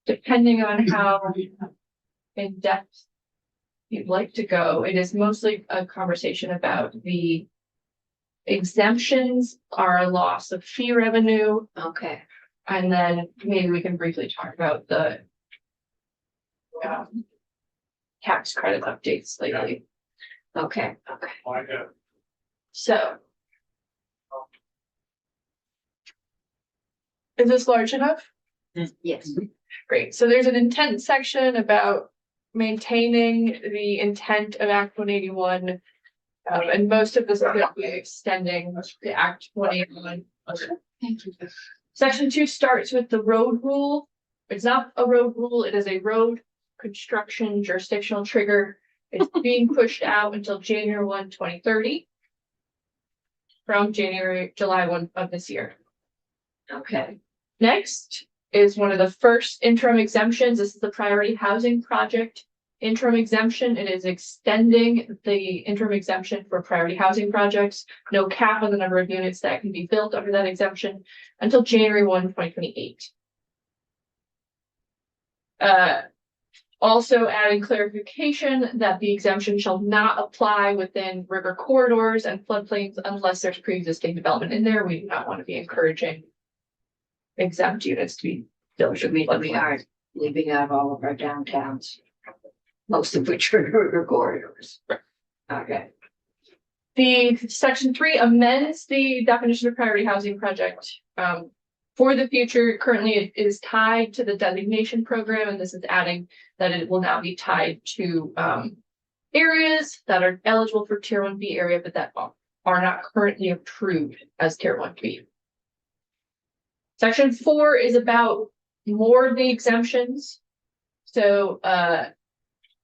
depending on how in depth you'd like to go, it is mostly a conversation about the exemptions are a loss of fee revenue. Okay, And then maybe we can briefly talk about the tax credit updates lately. okay. So. Is this large enough? Yes, Great. So there's an intent section about maintaining the intent of Act 181. And most of this is going to be extending the Act 181. Section 2 starts with the road rule. It's not a road rule, it is a road construction jurisdictional trigger. It's being pushed out until January 1, 2030. From July 1 of this year. okay, Next is one of the first interim exemptions. This is the priority housing project interim exemption. It is extending the interim exemption for priority housing projects. No cap on the number of units that can be built under that exemption until January 1, 2028. Also adding clarification that the exemption shall not apply within river corridors and floodplains unless there's pre-existing development in there. We do not want to be encouraging exempt units to be built. should we are leaving out all of our downtowns, most of which are river corridors. Okay, The section 3 amends the definition of priority housing project. For the future, currently it is tied to the designation program, and this is adding that it will now be tied to areas that are eligible for tier 1B area, but that are not currently approved as tier 1B. Section 4 is about more of the exemptions. So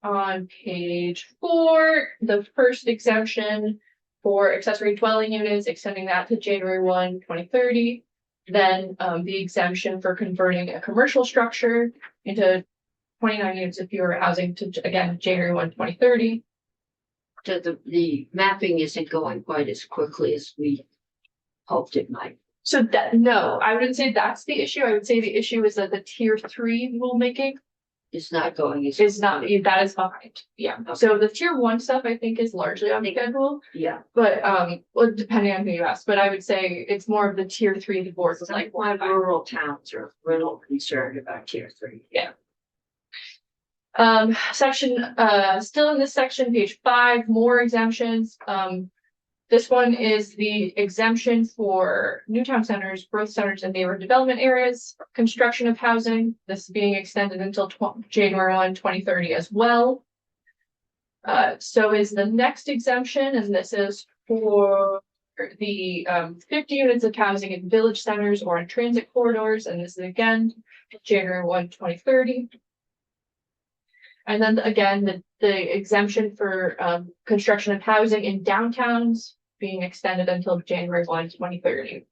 on page 4, the first exemption for accessory dwelling units, extending that to January 1, 2030. Then the exemption for converting a commercial structure into 29 units of fewer housing to, again, January 1, 2030. the mapping isn't going quite as quickly as we hoped it might. So that, no, I wouldn't say that's the issue. I would say the issue is that the tier 3 rulemaking It's not going as. is not, that is behind. Yeah. So the tier 1 stuff I think is largely on schedule, Yeah, but well, depending on who you ask, but I would say it's more of the tier 3 the board is like. why rural towns are a little concerned about tier 3. Yeah. Section, still in this section, page 5, more exemptions. This one is the exemption for new town centers, growth centers, and neighborhood development areas, construction of housing. This is being extended until January 1, 2030 as well. So is the next exemption, and this is for the 50 units of housing in village centers or in transit corridors, and this is again January 1, 2030. And then again, the exemption for construction of housing in downtowns being extended until January 1, 2030.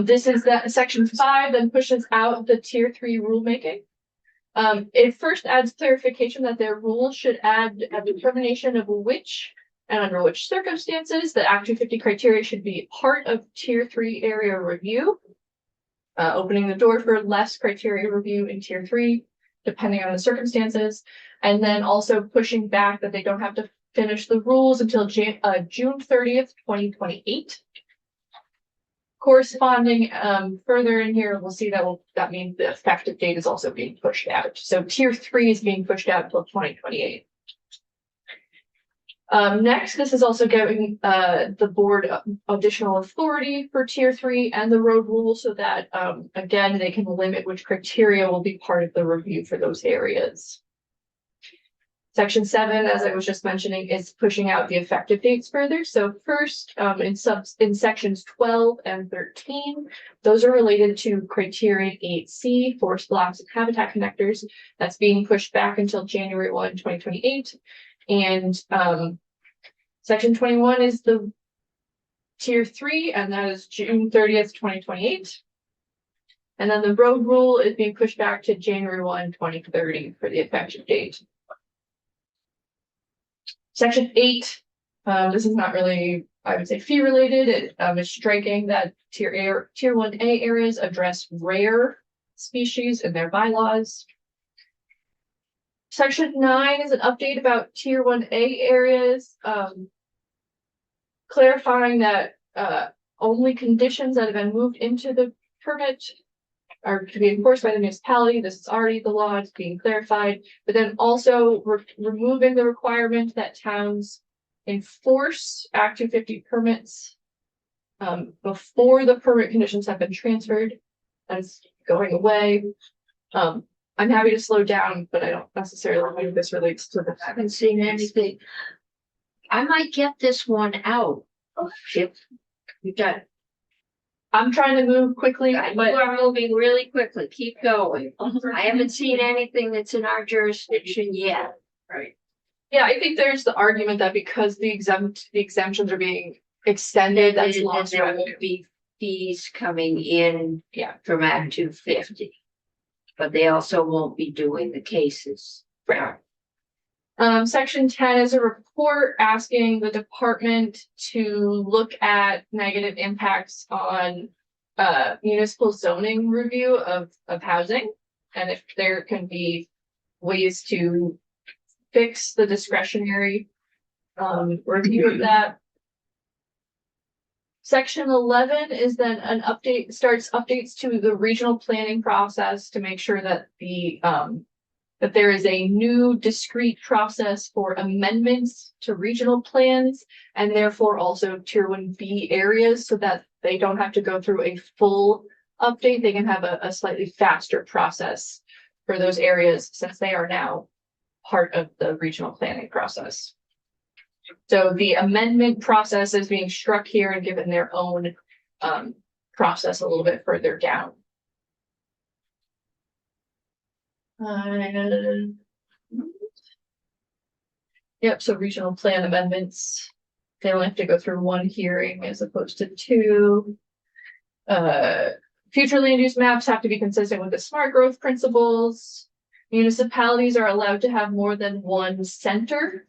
This is that section 5 then pushes out the tier 3 rulemaking. It first adds clarification that their rules should add a determination of which and under which circumstances the Act 250 criteria should be part of tier 3 area review. Opening the door for less criteria review in tier 3, depending on the circumstances, and then also pushing back that they don't have to finish the rules until June 30th, 2028. Corresponding further in here, we'll see that means the effective date is also being pushed out. So tier 3 is being pushed out until 2028. Next, this is also giving the board additional authority for tier 3 and the road rule so that again, they can limit which criteria will be part of the review for those areas. Section 7, as I was just mentioning, is pushing out the effective dates further. So first, in sections 12 and 13, those are related to criterion 8C, forest blocks and habitat connectors. That's being pushed back until January 1, 2028. And section 21 is the tier 3, and that is June 30th, 2028. And then the road rule is being pushed back to January 1, 2030 for the effective date. Section 8, this is not really I would say fee related. It is striking that tier 1A areas address rare species in their bylaws. Section 9 is an update about tier 1A areas, clarifying that only conditions that have been moved into the permit are to be enforced by the municipality. This is already the law, it's being clarified, but then also removing the requirement that towns enforce Act 250 permits before the permit conditions have been transferred. That's going away. I'm happy to slow down, but I don't necessarily think this relates to this. I haven't seen anything. I might get this one out. If you got, I'm trying to move quickly, you but are moving really quickly. Keep going. I haven't seen anything that's in our jurisdiction yet. right. Yeah, I think there's the argument that because the exemptions are being extended, that's And lost there revenue. won't be fees coming in. Yeah. From Act 250. But they also won't be doing the cases. Right. Section 10 is a report asking the department to look at negative impacts on municipal zoning review of housing. And if there can be ways to fix the discretionary review of that. Section 11 is then an update, starts updates to the regional planning process to make sure that that there is a new discrete process for amendments to regional plans and therefore also tier 1B areas so that they don't have to go through a full update. They can have a slightly faster process for those areas since they are now part of the regional planning process. So the amendment process is being struck here and given their own process a little bit further down. Yep, so regional plan amendments, they only have to go through one hearing as opposed to two. Future land use maps have to be consistent with the smart growth principles. Municipalities are allowed to have more than one center.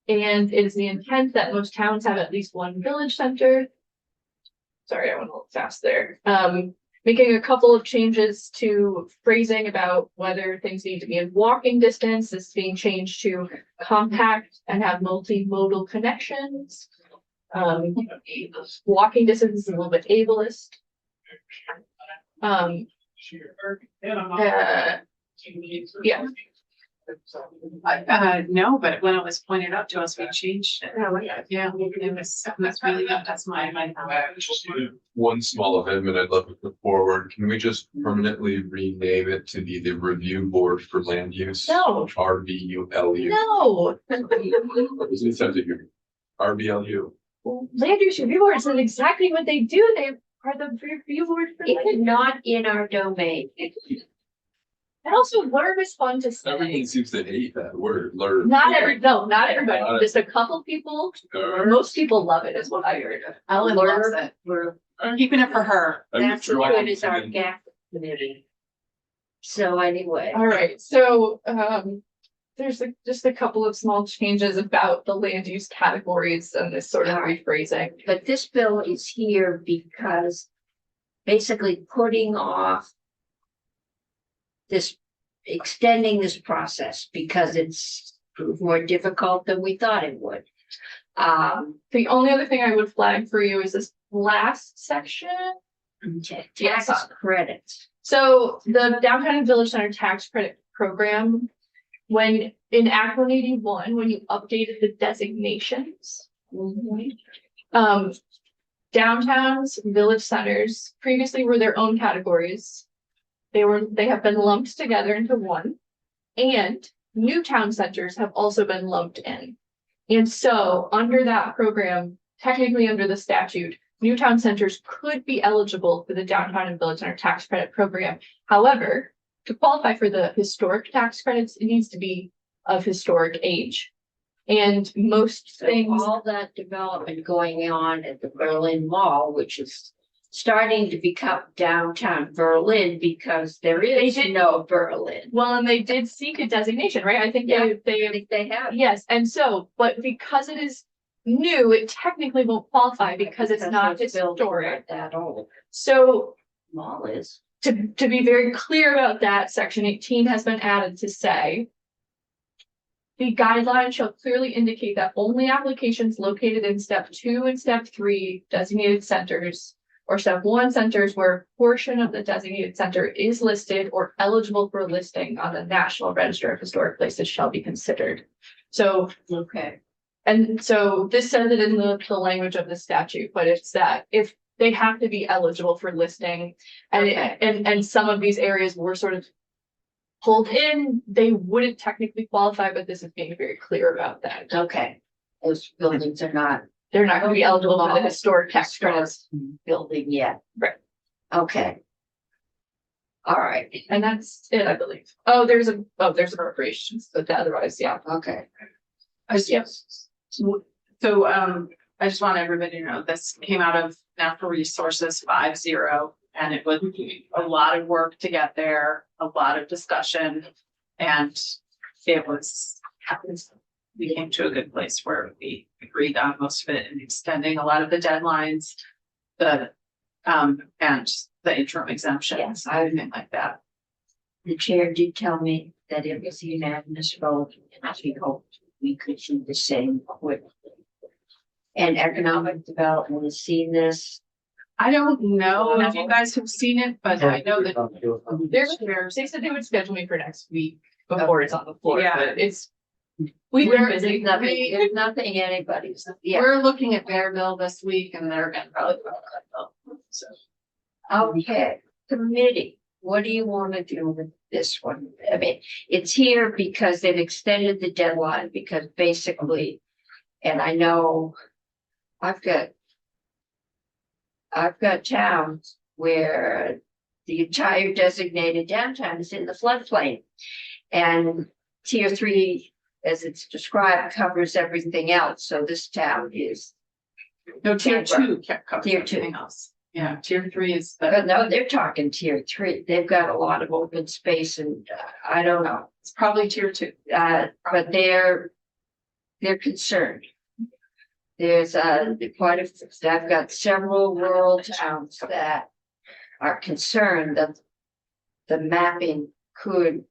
And it is the intent that most towns have at least one village center. Sorry, I went a little fast there. Making a couple of changes to phrasing about whether things need to be in walking distance. This is being changed to compact and have multimodal connections. Walking distance is a little bit ableist. Yeah. No, but when it was pointed out to us, we changed it. Yeah, it was, that's really, that's my. One small amendment I'd love to put forward. Can we just permanently rename it to be the Review Board for Land Use? No. RBULU. No. It says it here. RBLU. Land use review boards is exactly what they do. They are the review board for It's land. not in our domain. And also learn is fun to Everyone say. seems to hate that word, learn. Not everybody, Not just a couple people. Most people love it is what I heard. Ellen loves it. We're keeping it for her. That's as good as our gap committee. So anyway. All right, so there's just a couple of small changes about the land use categories and this sort of rephrasing. But this bill is here because basically putting off this, extending this process because it's more difficult than we thought it would. The only other thing I would flag for you is this last section. Tax credits. So the downtown and village center tax credit program, when in Act 181, when you updated the designations, downtowns, village centers previously were their own categories. They have been lumped together into one, and new town centers have also been lumped in. And so under that program, technically under the statute, new town centers could be eligible for the downtown and village center tax credit program. However, to qualify for the historic tax credits, it needs to be of historic age. And most things. All that development going on at the Berlin Mall, which is starting to become downtown Berlin because there is no Berlin. Well, and they did seek a designation, right? I think they they have. Yes, and so, but because it is new, it technically won't qualify because it's not those buildings historic. aren't that old. So Mall is. to be very clear about that, section 18 has been added to say the guidelines shall clearly indicate that only applications located in step 2 and step 3 designated centers or step 1 centers where a portion of the designated center is listed or eligible for listing on the National Register of Historic Places shall be considered. So, Okay. and so this says it in the language of the statute, but it's that if they have to be eligible for listing and, Okay. and some of these areas were sort of pulled in, they wouldn't technically qualify, but this is being very clear about that. Okay. Those buildings are not They're not gonna be eligible for the historic tax credits. building yet. Right. Okay. All right, And that's it, I believe. Oh, there's appropriations, but otherwise, yeah. okay. Yes. So, I just want everybody to know this came out of Natural Resources 5.0, and it was a lot of work to get there, a lot of discussion, and we came to a good place where we agreed on most of it and extending a lot of the deadlines, and the interim exemptions, Yes. everything like that. The chair did tell me that it was a unanimous vote, and we hoped we could do the same quickly. And economic development has seen this. I don't know if you guys have seen it, but I know that They said they would schedule me for next week before it's on the floor, Yeah. but we've been busy. There's nothing anybody's, yeah. we're looking at Bearville this week and they're gonna probably. So. Okay, committee, what do you want to do with this one? I mean, it's here because they've extended the deadline because basically, and I know I've got towns where the entire designated downtown is in the floodplain. And tier 3, as it's described, covers everything else. So this town is. No, tier 2 can't cover Tier 2. everything else. Yeah, tier 3 is the. But no, they're talking tier 3. They've got a lot of open space and I don't know. It's probably tier 2. But they're concerned. There's quite a, I've got several rural towns that are concerned that the mapping could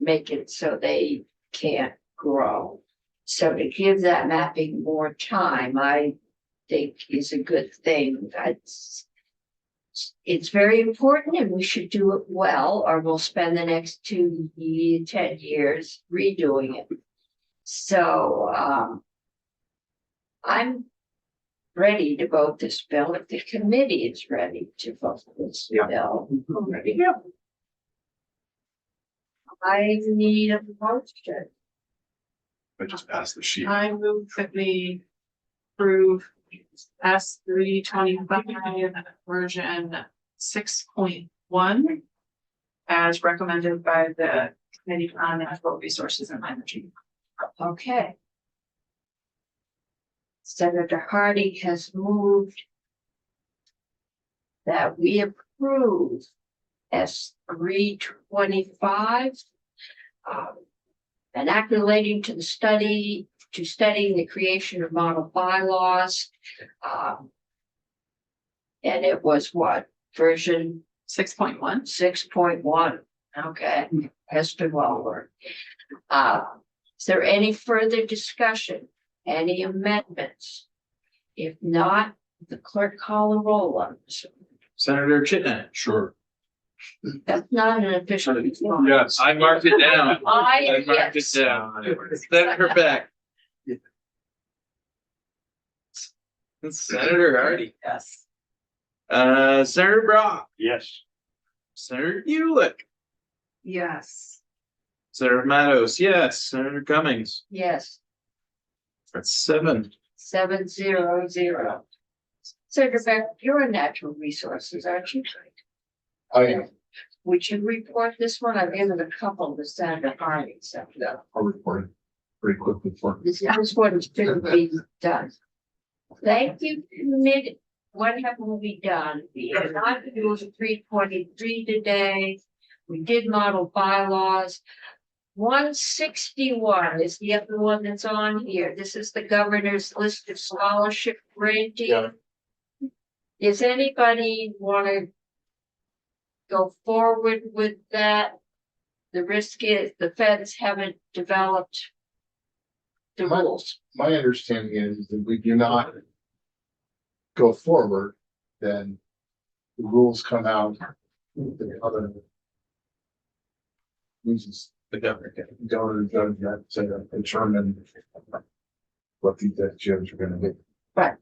make it so they can't grow. So to give that mapping more time, I think is a good thing. It's very important and we should do it well, or we'll spend the next 10 years redoing it. So, I'm ready to vote this bill if the committee is ready to vote this bill. I need a motion. I just passed the sheet. I move that we approve S325 version 6.1 as recommended by the Committee on Natural Resources and Energy. Okay. Senator Hardy has moved that we approve S325. An act relating to studying the creation of model bylaws. And it was what, version 6.1? 6.1, okay, has been well worked. Is there any further discussion, any amendments? If not, the clerk call a roll on this. Senator Chitnan. Sure. That's not an official response. Yes, I marked it down. I, marked it yes. down. Senator Beck. Senator Hardy. Yes. Senator Brock. Yes. Senator Ulick. Yes. Senator Matos, yes. Senator Cummings. Yes, That's 7. 7-0-0. Senator Beck, you're a natural resources, aren't you? I am. Would you report this one? I've given a couple to Senator Hardy, so. I'll report it pretty quickly for. This is what is to be done. Thank you, committee. What have we done? We have not used 323 today. We did model bylaws. 161 is the other one that's on here. This is the governor's list of scholarship granting. Yeah. Does anybody wanna go forward with that? The risk is the feds haven't developed the My- rules. My understanding is that we do not go forward, then the rules come out. The other. Uses the governor judge that to determine what the judges are gonna be. But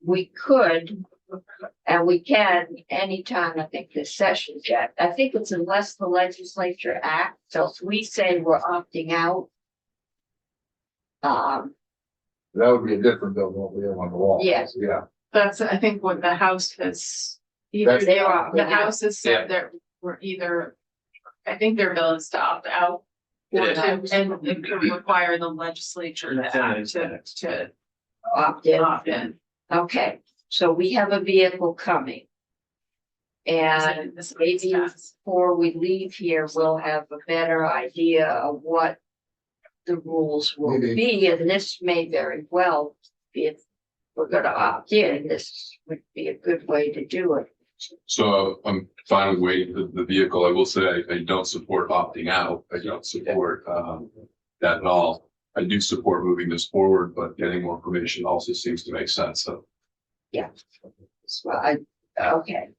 we could, and we can anytime, I think this session's yet. I think it's unless the legislature acts, so if we say we're opting out. That would be a different bill than what we have on the wall. Yes. Yeah. That's, I think, what the House has. Either That's- they are, the Yeah. House has said that we're either, I think their bill is to opt out. Or It to, is. and it could require the legislature to act to Opt in. opt in. Okay, so we have a vehicle coming. And This maybe pass. before we leave here, we'll have a better idea of what the rules will Maybe. be, and this may very well be if we're gonna opt in, this would be a good way to do it. So I'm fine with waiting the vehicle. I will say I don't support opting out. I don't support that at all. I do support moving this forward, but getting more information also seems to make sense. So So okay,